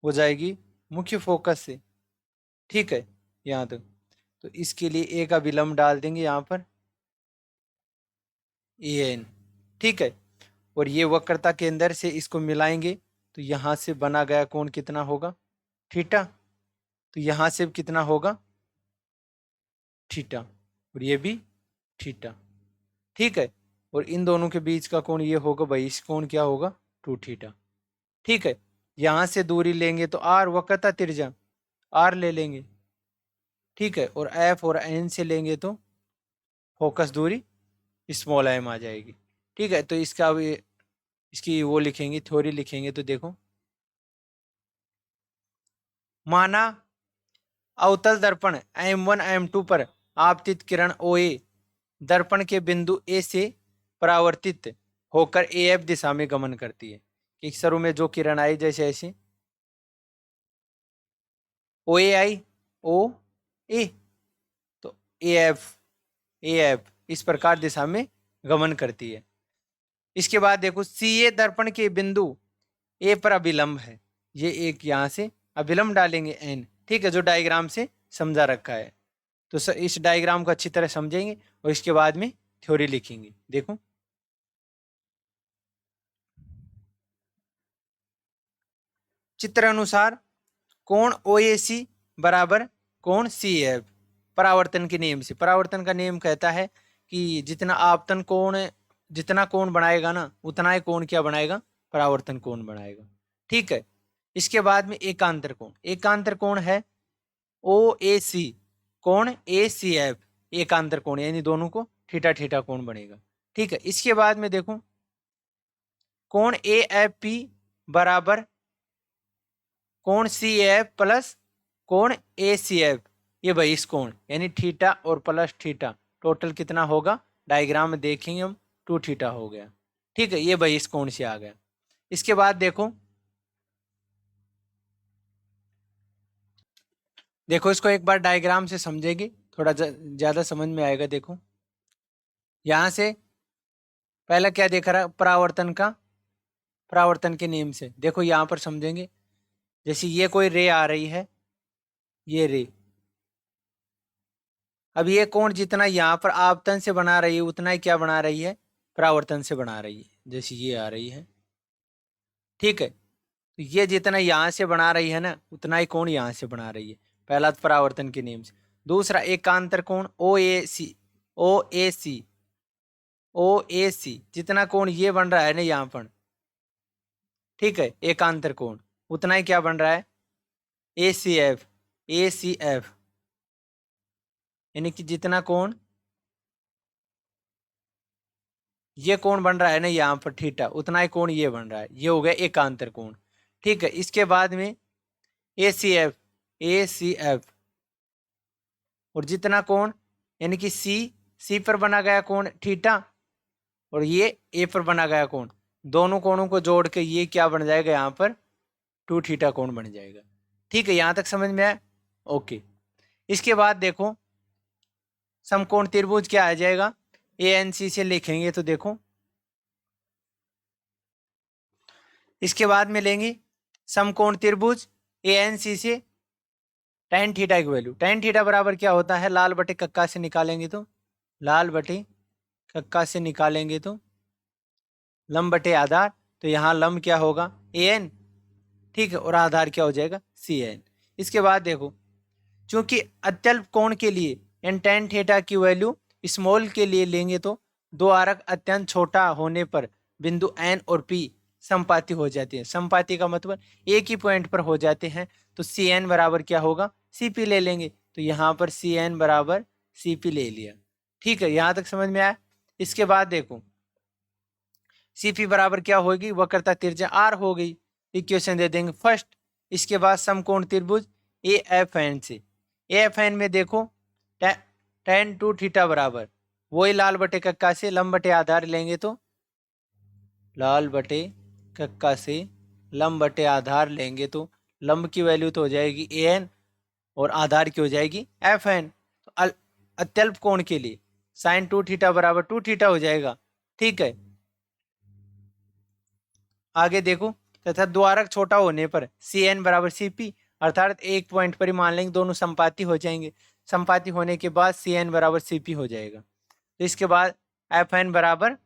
हो जाएगी मुख्य फोकस से। ठीक है, यहां तक, तो इसके लिए ए का विलंब डाल देंगे यहां पर एन। ठीक है, और ये वक्रता के अंदर से इसको मिलाएंगे तो यहां से बना गया कोण कितना होगा, थीटा। तो यहां से कितना होगा, थीटा, और ये भी थीटा। ठीक है, और इन दोनों के बीच का कोण ये होगा भाई, इस कोण क्या होगा, 2 थीटा। ठीक है, यहां से दूरी लेंगे तो आर, वक्रता त्रिज्या आर ले लेंगे। ठीक है, और एफ और एन से लेंगे तो फोकस दूरी स्मॉल एम आ जाएगी। ठीक है, तो इसका इसकी वो लिखेंगे, थ्योरी लिखेंगे तो देखो, माना अवतल दर्पण M1 M2 पर आपतित किरण OA दर्पण के बिंदु ए से परावर्तित होकर AF दिशा में गमन करती है। कि शुरू में जो किरण आई जैसे ऐसे OA आई, OA, तो AF इस प्रकार दिशा में गमन करती है। इसके बाद देखो CA दर्पण के बिंदु ए पर अभिलंब है, ये एक यहां से अभिलंब डालेंगे N। ठीक है, जो डायग्राम से समझा रखा है, तो सर इस डायग्राम को अच्छी तरह समझेंगे और इसके बाद में थ्योरी लिखेंगे। देखो चित्र अनुसार कोण OAC बराबर कोण CF, परावर्तन के नियम से। परावर्तन का नियम कहता है कि जितना कोण बनाएगा ना उतना ही कोण क्या बनाएगा, परावर्तन कोण बनाएगा। ठीक है, इसके बाद में एकांतर कोण है OAC, कोण ACF एकांतर कोण, यानी दोनों को थीटा थीटा कोण बनेगा। ठीक है, इसके बाद में देखो कोण AFP बराबर कोण CAF प्लस कोण ACF, ये भाई इस कोण यानी थीटा और प्लस थीटा टोटल कितना होगा, डायग्राम में देखेंगे हम 2 थीटा हो गया। ठीक है, ये भाई इस कोण से आ गया। इसके बाद देखो इसको एक बार डायग्राम से समझेंगे, थोड़ा ज्यादा समझ में आएगा। देखो यहां से पहला क्या देख रहा है, परावर्तन के नियम से। देखो यहां पर समझेंगे, जैसे ये कोई रे आ रही है, ये रे। अब ये कोण जितना यहाँ पर आपतन से बना रही है उतना ही क्या बना रही है, परावर्तन से बना रही है, जैसे ये आ रही है। ठीक है, तो ये जितना यहाँ से बना रही है ना उतना ही कोण यहाँ से बना रही है, पहला तो परावर्तन के नियम से। दूसरा एकांतर कोण ओ ए सी, ओ ए सी, ओ ए सी जितना कोण ये बन रहा है ना यहाँ पर, ठीक है, एकांतर कोण उतना ही क्या बन रहा है, ए सी एफ, ए सी एफ, यानी कि जितना कोण ये कोण बन रहा है ना यहाँ पर थीटा उतना ही कोण ये बन रहा है, ये हो गया एकांतर कोण। ठीक है, इसके बाद में ए सी एफ, ए सी एफ, और जितना कोण यानी कि सी पर बना गया कोण थीटा और ये ए पर बना गया कोण, दोनों कोणों को जोड़ के ये क्या बन जाएगा यहाँ पर 2 थीटा कोण बन जाएगा। ठीक है, यहां तक समझ में आया? ओके। इसके बाद देखो समकोण त्रिभुज क्या आ जाएगा, ए एन सी से लिखेंगे तो देखो, इसके बाद में लेंगे समकोण त्रिभुज ए एन सी से tan थीटा की वैल्यू, tan थीटा बराबर क्या होता है, लाल बटे कक्का से निकालेंगे तो, लाल बटे कक्का से निकालेंगे तो लंब बटे आधार, तो यहाँ लंब क्या होगा ए एन, ठीक है, और आधार क्या हो जाएगा सी एन। इसके बाद देखो चूंकि अत्यल्प कोण के लिए एन tan थीटा की वैल्यू स्मॉल के लिए लेंगे तो दो आरक अत्यंत छोटा होने पर बिंदु एन और पी संपाती हो जाती है। संपाती का मतलब एक ही पॉइंट पर हो जाते हैं, तो सी एन बराबर क्या होगा सी पी ले लेंगे, तो यहाँ पर सी एन बराबर सी पी ले लिया। ठीक है, यहाँ तक समझ में आया? इसके बाद देखो सी पी बराबर क्या होगी, वक्रता त्रिज्या आर हो गई, इक्वेशन दे देंगे फर्स्ट। इसके बाद समकोण त्रिभुज ए एफ एन से, ए एफ एन में देखो tan 2 थीटा बराबर वही लाल बटे कक्का से लंब बटे आधार लेंगे तो, लाल बटे कक्का से लंब बटे आधार लेंगे तो लंब की वैल्यू तो हो जाएगी ए एन और आधार की हो जाएगी एफ एन। तो अत्यल्प कोण के लिए साइन 2 थीटा बराबर 2 थीटा हो जाएगा। ठीक है, आगे देखो तथा द्वारक छोटा होने पर सी एन बराबर सी पी, अर्थात एक पॉइंट पर ही मान लेंगे दोनों संपाती हो जाएंगे, संपाती होने के बाद सी एन बराबर सी पी हो जाएगा। तो इसके बाद एफ एन बराबर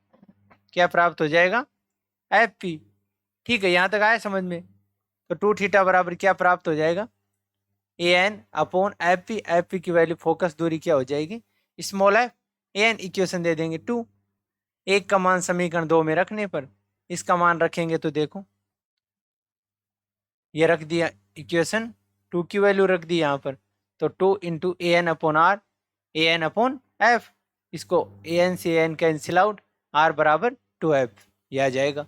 क्या प्राप्त हो जाएगा एफ पी। ठीक है, यहाँ तक आया समझ में? तो 2 थीटा बराबर क्या प्राप्त हो जाएगा A N upon F P, F P की वैल्यू फोकस दूरी क्या हो जाएगी small F, A N equation दे देंगे 2, एक का मान समीकरण 2 में रखने पर इसका मान रखेंगे तो देखो ये रख दिया इक्वेशन 2 की वैल्यू रख दी यहाँ पर, तो 2 into A N upon R, A N upon F, इसको ए एन से A N cancel out, R बराबर 2f यह आ जाएगा।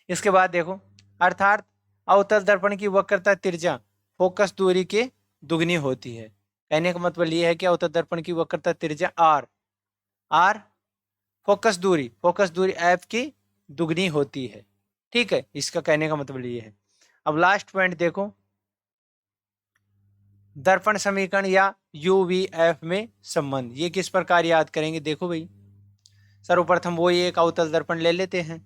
इसके बाद देखो अर्थात अवतल दर्पण की वक्रता त्रिज्या फोकस दूरी के दुगनी होती है, कहने का मतलब ये है कि अवतल दर्पण की वक्रता त्रिज्या आर, आर फोकस दूरी एफ की दुगनी होती है। ठीक है, इसका कहने का मतलब ये है। अब लास्ट पॉइंट देखो दर्पण समीकरण या यूवीएफ में संबंध, ये किस प्रकार याद करेंगे देखो भाई, सर्वप्रथम वो एक अवतल दर्पण ले लेते हैं,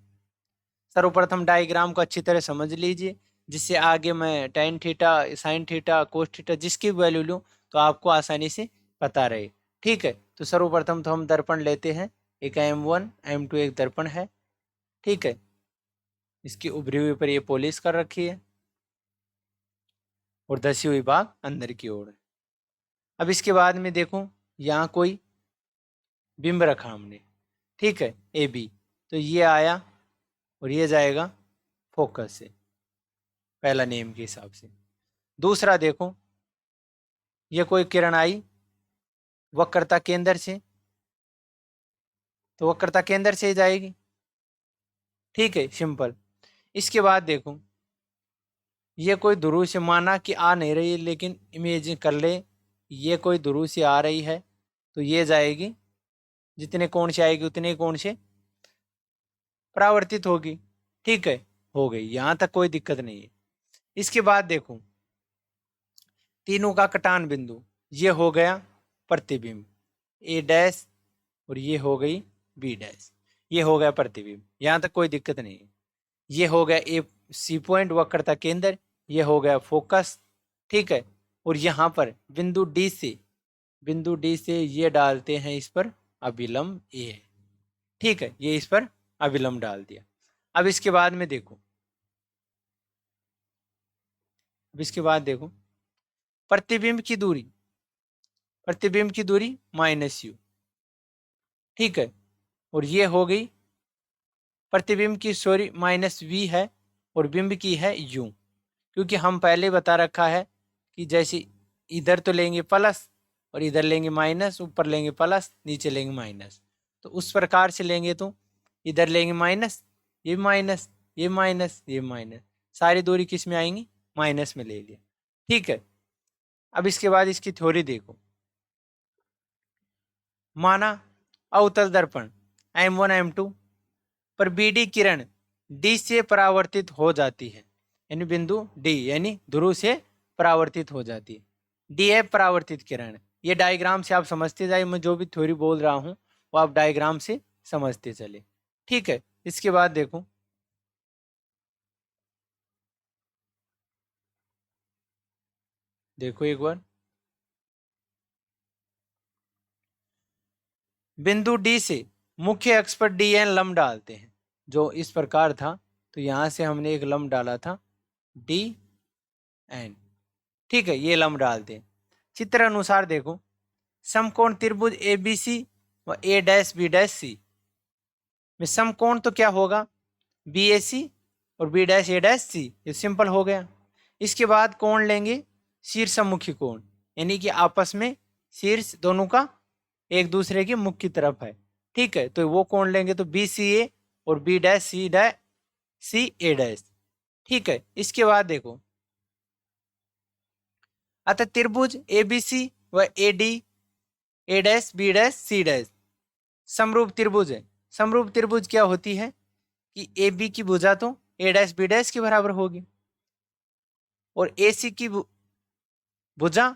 सर्वप्रथम डायग्राम को अच्छी तरह समझ लीजिए जिससे आगे मैं tan theta sine theta cos theta जिसकी वैल्यू लूँ तो आपको आसानी से पता रहे। ठीक है, तो सर्वप्रथम तो हम दर्पण लेते हैं, एक M1 M2 एक दर्पण है। ठीक है, इसकी उभरी हुई पर ये पॉलिश कर रखी है और धसी हुई भाग अंदर की ओर है। अब इसके बाद में देखो यहाँ कोई बिंब रखा हमने, ठीक है ए बी, तो ये आया और ये जाएगा फोकस से, पहला नेम के हिसाब से। दूसरा देखो ये कोई किरण आई वक्रता केंद्र से, तो वक्रता केंद्र से ही जाएगी। ठीक है, सिंपल। इसके बाद देखो ये कोई ध्रुव से, माना कि आ नहीं रही है लेकिन इमेजिन कर ले ये कोई ध्रुव से आ रही है, तो ये जाएगी जितने कोण से आएगी उतने कोण से परावर्तित होगी। ठीक है, हो गई, यहां तक कोई दिक्कत नहीं है। इसके बाद देखो तीनों का कटान बिंदु, ये हो गया प्रतिबिंब ए डैश और ये हो गई बी डैश, ये हो गया प्रतिबिंब, यहां तक कोई दिक्कत नहीं है। ये हो गया ए सी पॉइंट वक्रता केंद्र, ये हो गया फोकस। ठीक है, और यहाँ पर बिंदु डी से ये डालते हैं इस पर अभिलंब ए। ठीक है, ये इस पर अभिलंब डाल दिया। अब इसके बाद में देखो, प्रतिबिंब की दूरी -u। ठीक है, और ये हो गई प्रतिबिंब की, -v है और बिंब की है u। क्योंकि हम पहले बता रखा है कि जैसे इधर तो लेंगे प्लस और इधर लेंगे माइनस, ऊपर लेंगे प्लस नीचे लेंगे माइनस, तो उस प्रकार से लेंगे तो इधर लेंगे माइनस, ये माइनस, ये माइनस, ये माइनस, सारी दूरी किस में आएंगी, माइनस में ले लिया। ठीक है, अब इसके बाद इसकी थ्योरी देखो। माना अवतल दर्पण M1 M2 पर BD किरण D से परावर्तित हो जाती है, यानी बिंदु D यानी ध्रुव से परावर्तित हो जाती है। डी है परावर्तित किरण। ये डायग्राम से आप समझते जाए, मैं जो भी थ्योरी बोल रहा हूं वो आप डायग्राम से समझते चले। ठीक है, इसके बाद देखो, एक बार बिंदु डी से मुख्य अक्ष पर DN लंब डालते हैं, जो इस प्रकार था, तो यहां से हमने एक लंब डाला था DN। ठीक है, ये लंब डालते हैं। चित्र अनुसार देखो, समकोण त्रिभुज ABC व A', में समकोण तो क्या होगा, BAC और B', ये सिंपल हो गया। इसके बाद कोण लेंगे शीर्षमुखी कोण, यानी कि आपस में शीर्ष दोनों का एक दूसरे के मुख की तरफ है। ठीक है, तो वो कोण लेंगे तो BCA और B'CA'। ठीक है, इसके बाद देखो, अतः त्रिभुज ABC व AD, समरूप त्रिभुज है। समरूप त्रिभुज क्या होती है कि AB की भुजा तो A', के बराबर होगी और AC की भुजा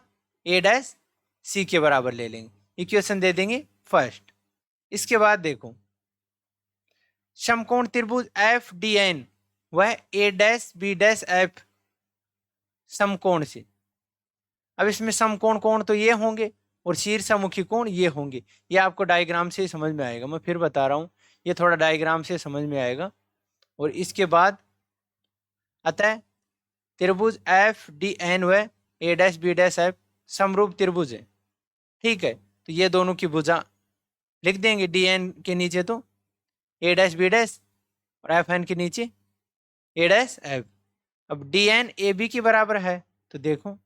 A', के बराबर ले लेंगे। इक्वेशन दे देंगे फर्स्ट। इसके बाद देखो, समकोण त्रिभुज FDN वह A', समकोण से। अब इसमें समकोण कोण तो ये होंगे और शीर्षमुखी कोण ये होंगे। ये आपको डायग्राम से समझ में आएगा, मैं फिर बता रहा हूं, ये थोड़ा डायग्राम से समझ में आएगा। और इसके बाद अतः त्रिभुज FDN व A', समरूप त्रिभुज है। ठीक है, तो ये दोनों की भुजा लिख देंगे DN के नीचे तो A', और FN के नीचे A'। अब DN AB के बराबर है, तो देखो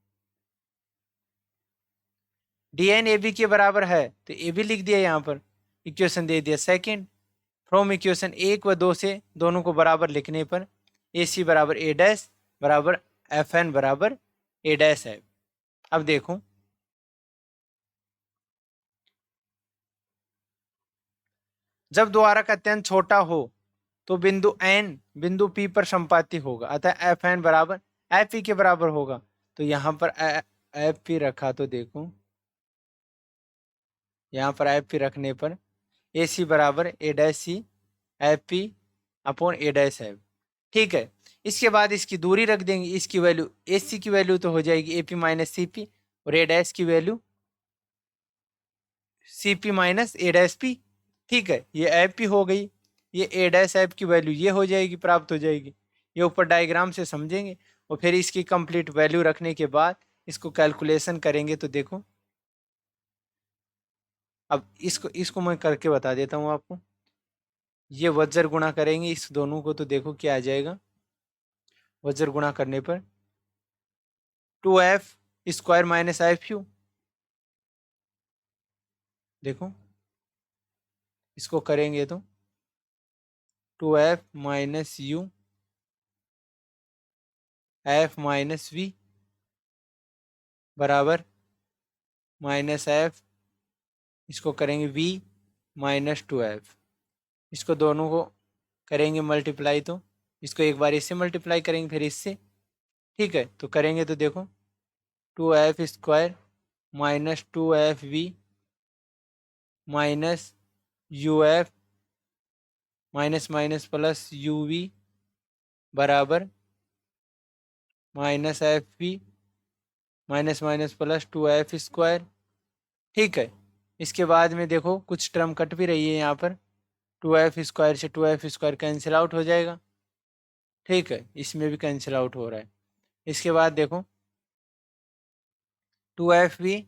DN AB के बराबर है तो AB लिख दिया, यहाँ पर इक्वेशन दे दिया सेकंड। फ्रॉम इक्वेशन 1 व 2 से दोनों को बराबर लिखने पर AC बराबर A' बराबर FN बराबर A' है। अब देखो, जब द्वारा का अत्यंत छोटा हो तो बिंदु N बिंदु P पर संपाती होगा, अतः FN बराबर FP के बराबर होगा। तो यहाँ पर FP रखा तो देखो, यहाँ पर FP रखने पर AC बराबर A', FP अपॉन A' है। ठीक है, इसके बाद इसकी दूरी रख देंगे, इसकी वैल्यू AC की वैल्यू तो हो जाएगी AP माइनस CP और A' की वैल्यू CP माइनस A'P। ठीक है, ये FP हो गई, ये A', की वैल्यू ये हो जाएगी, प्राप्त हो जाएगी। ये ऊपर डायग्राम से समझेंगे और फिर इसकी कंप्लीट वैल्यू रखने के बाद इसको कैलकुलेशन करेंगे तो देखो, अब इसको मैं करके बता देता हूँ आपको। ये वज्र गुणा करेंगे इस दोनों को तो देखो क्या आ जाएगा, वज्र गुणा करने पर 2F² माइनस FU। देखो इसको करेंगे तो 2F minus U F minus V बराबर -F, इसको करेंगे V माइनस 2F। इसको दोनों को करेंगे मल्टीप्लाई, तो इसको एक बार इससे मल्टीप्लाई करेंगे फिर इससे। ठीक है, तो करेंगे तो देखो 2F² minus 2FV minus UF minus minus plus UV बराबर -FV minus minus plus 2f²। ठीक है, इसके बाद में देखो कुछ टर्म कट भी रही है यहाँ पर, 2f² से 2f² कैंसिल आउट हो जाएगा। ठीक है, इसमें भी कैंसिल आउट हो रहा है। इसके बाद देखो 2f भी,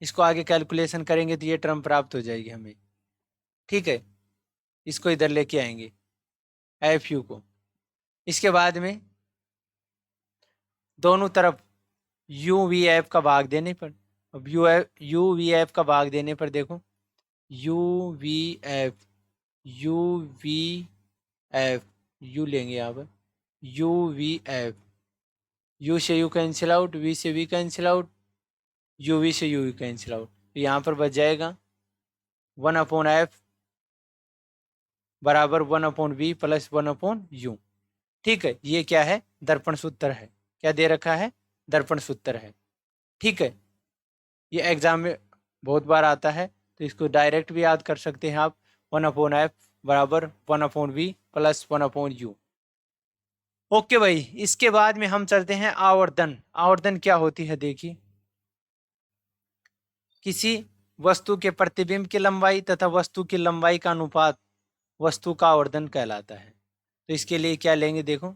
इसको आगे कैलकुलेशन करेंगे तो ये टर्म प्राप्त हो जाएगी हमें। ठीक है, इसको इधर लेके आएंगे एफ यू को। इसके बाद में दोनों तरफ यू वी एफ का भाग देने पर, अब यू वी एफ का भाग देने पर देखो U V F, U V F, U लेंगे यहाँ पर यू वी एफ, यू से यू कैंसिल आउट, वी से V cancel out, U V से यू वी कैंसिल आउट, तो यहाँ पर बच जाएगा 1/f बराबर 1/v प्लस 1/u। ठीक है, ये क्या है, दर्पण सूत्र है। क्या दे रखा है, दर्पण सूत्र है। ठीक है, ये एग्जाम में बहुत बार आता है, तो इसको डायरेक्ट भी याद कर सकते हैं आप, 1/f बराबर 1/v प्लस 1/u। ओके भाई, इसके बाद में हम चलते हैं आवर्धन। आवर्धन क्या होती है, देखिए किसी वस्तु के प्रतिबिंब की लंबाई तथा वस्तु की लंबाई का अनुपात वस्तु का आवर्धन कहलाता है। तो इसके लिए क्या लेंगे, देखो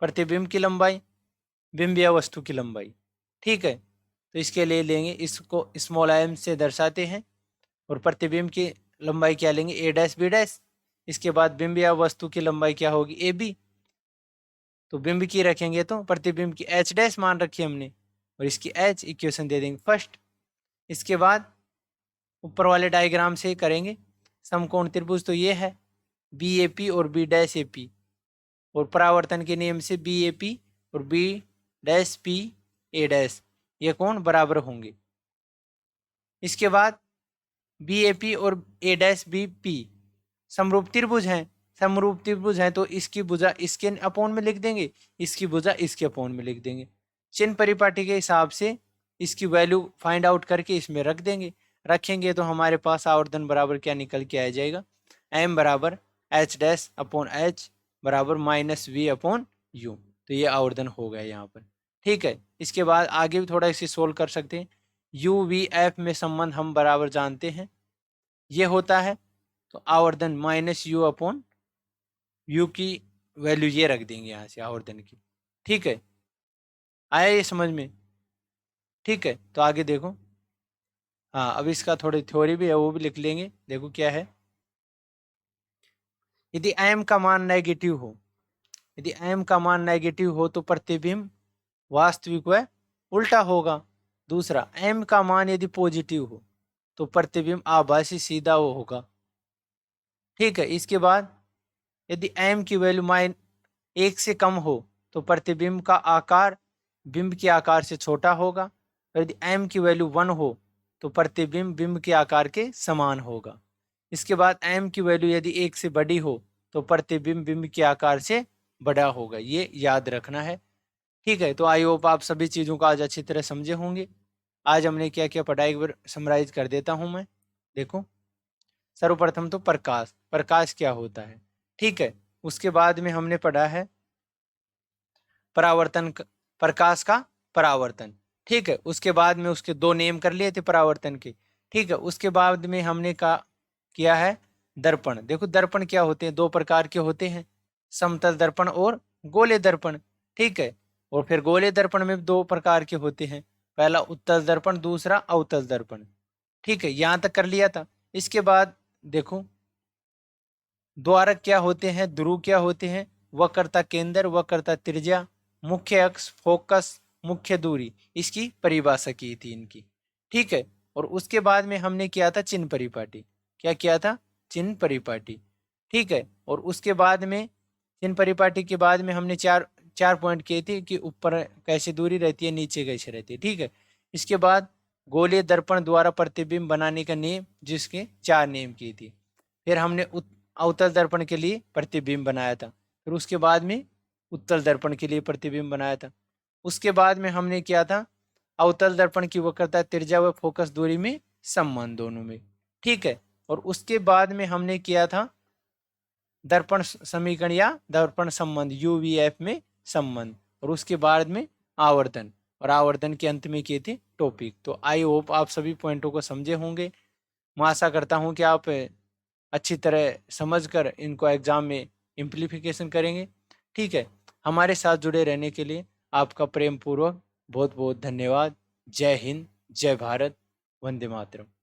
प्रतिबिंब की लंबाई, बिंब या वस्तु की लंबाई। ठीक है, तो इसके लिए लेंगे, इसको स्मॉल m से दर्शाते हैं, और प्रतिबिंब की लंबाई क्या लेंगे, a डैश b डैश। इसके बाद बिंब या वस्तु की लंबाई क्या होगी, ए बी। तो बिंब की रखेंगे तो प्रतिबिंब की h डैश मान रखी हमने, और इसकी h इक्वेशन दे देंगे फर्स्ट। इसके बाद ऊपर वाले डायग्राम से करेंगे समकोण त्रिभुज, तो ये है बी ए पी और बी डैश ए पी, और परावर्तन के नियम से बी ए पी और B dash P A dash ये कोण बराबर होंगे। इसके बाद बी ए पी और ए डैश बी पी समरूप त्रिभुज हैं, समरूप त्रिभुज हैं, तो इसकी भुजा इसके अपोन में लिख देंगे, इसकी भुजा इसके अपोन में लिख देंगे। चिन्ह परिपाटी के हिसाब से इसकी वैल्यू फाइंड आउट करके इसमें रख देंगे। रखेंगे तो हमारे पास आवर्धन बराबर क्या निकल के आ जाएगा, m बराबर h डैश अपॉन h बराबर माइनस वी अपॉन यू। तो ये आवर्धन हो गया यहाँ पर। ठीक है, इसके बाद आगे भी थोड़ा इसे सोल्व कर सकते हैं। यू वी एफ में संबंध हम बराबर जानते हैं, ये होता है, तो आवर्धन माइनस यू अपॉन यू की वैल्यू ये रख देंगे यहाँ से आवर्धन की। ठीक है, आया ये समझ में। ठीक है, तो आगे देखो, हाँ अब इसका थोड़ी थ्योरी भी है, वो भी लिख लेंगे। देखो क्या है, यदि m का मान नेगेटिव हो, यदि m का मान नेगेटिव हो तो प्रतिबिंब वास्तविक व उल्टा होगा। दूसरा, m का मान यदि पॉजिटिव हो तो प्रतिबिंब आभासी सीधा वो होगा। ठीक है, इसके बाद यदि m की वैल्यू 1 से कम हो तो प्रतिबिंब का आकार बिंब के आकार से छोटा होगा, और यदि m की वैल्यू 1 हो तो प्रतिबिंब बिंब के आकार के समान होगा। इसके बाद m की वैल्यू यदि 1 से बड़ी हो तो प्रतिबिंब बिंब के आकार से बड़ा होगा, ये याद रखना है। ठीक है, तो आई होप आप सभी चीज़ों का आज अच्छी तरह समझे होंगे। आज हमने क्या क्या पढ़ा एक बार समराइज कर देता हूं मैं। देखो, सर्वप्रथम तो प्रकाश, प्रकाश क्या होता है। ठीक है, उसके बाद में हमने पढ़ा है परावर्तन, प्रकाश का परावर्तन। ठीक है, उसके बाद में उसके दो नेम कर लिए थे परावर्तन के। ठीक है, उसके बाद में हमने किया है दर्पण। देखो दर्पण क्या होते हैं, दो प्रकार के होते हैं, समतल दर्पण और गोले दर्पण। ठीक है, और फिर गोले दर्पण में दो प्रकार के होते हैं, पहला उत्तल दर्पण, दूसरा अवतल दर्पण। ठीक है, यहाँ तक कर लिया था। इसके बाद देखो द्वारक क्या होते हैं, ध्रुव क्या होते हैं, वक्रता केंद्र, वक्रता त्रिज्या, मुख्य अक्ष, फोकस, मुख्य दूरी, इसकी परिभाषा की थी इनकी। ठीक है, और उसके बाद में हमने किया था चिन्ह परिपाटी। क्या किया था, चिन्ह परिपाटी। ठीक है, और उसके बाद में चिन्ह परिपाटी के बाद में हमने चार पॉइंट किए थे कि ऊपर कैसे दूरी रहती है, नीचे कैसे रहती है। ठीक है, इसके बाद गोलीय दर्पण द्वारा प्रतिबिंब बनाने का नियम, जिसके 4 नियम की थी। फिर हमने अवतल दर्पण के लिए प्रतिबिंब बनाया था, फिर उसके बाद में उत्तल दर्पण के लिए प्रतिबिंब बनाया था। उसके बाद में हमने किया था अवतल दर्पण की वक्रता त्रिज्या व फोकस दूरी में संबंध दोनों में। ठीक है, और उसके बाद में हमने किया था दर्पण समीकरण या दर्पण संबंध UVF में संबंध, और उसके बाद में आवर्धन। और आवर्धन के अंत में किए थे टॉपिक। तो आई होप आप सभी पॉइंटों को समझे होंगे। मैं आशा करता हूँ कि आप अच्छी तरह समझकर इनको एग्जाम में इम्प्लीफिकेशन करेंगे। ठीक है, हमारे साथ जुड़े रहने के लिए आपका प्रेम पूर्वक बहुत बहुत धन्यवाद। जय हिंद, जय भारत, वंदे मातरम।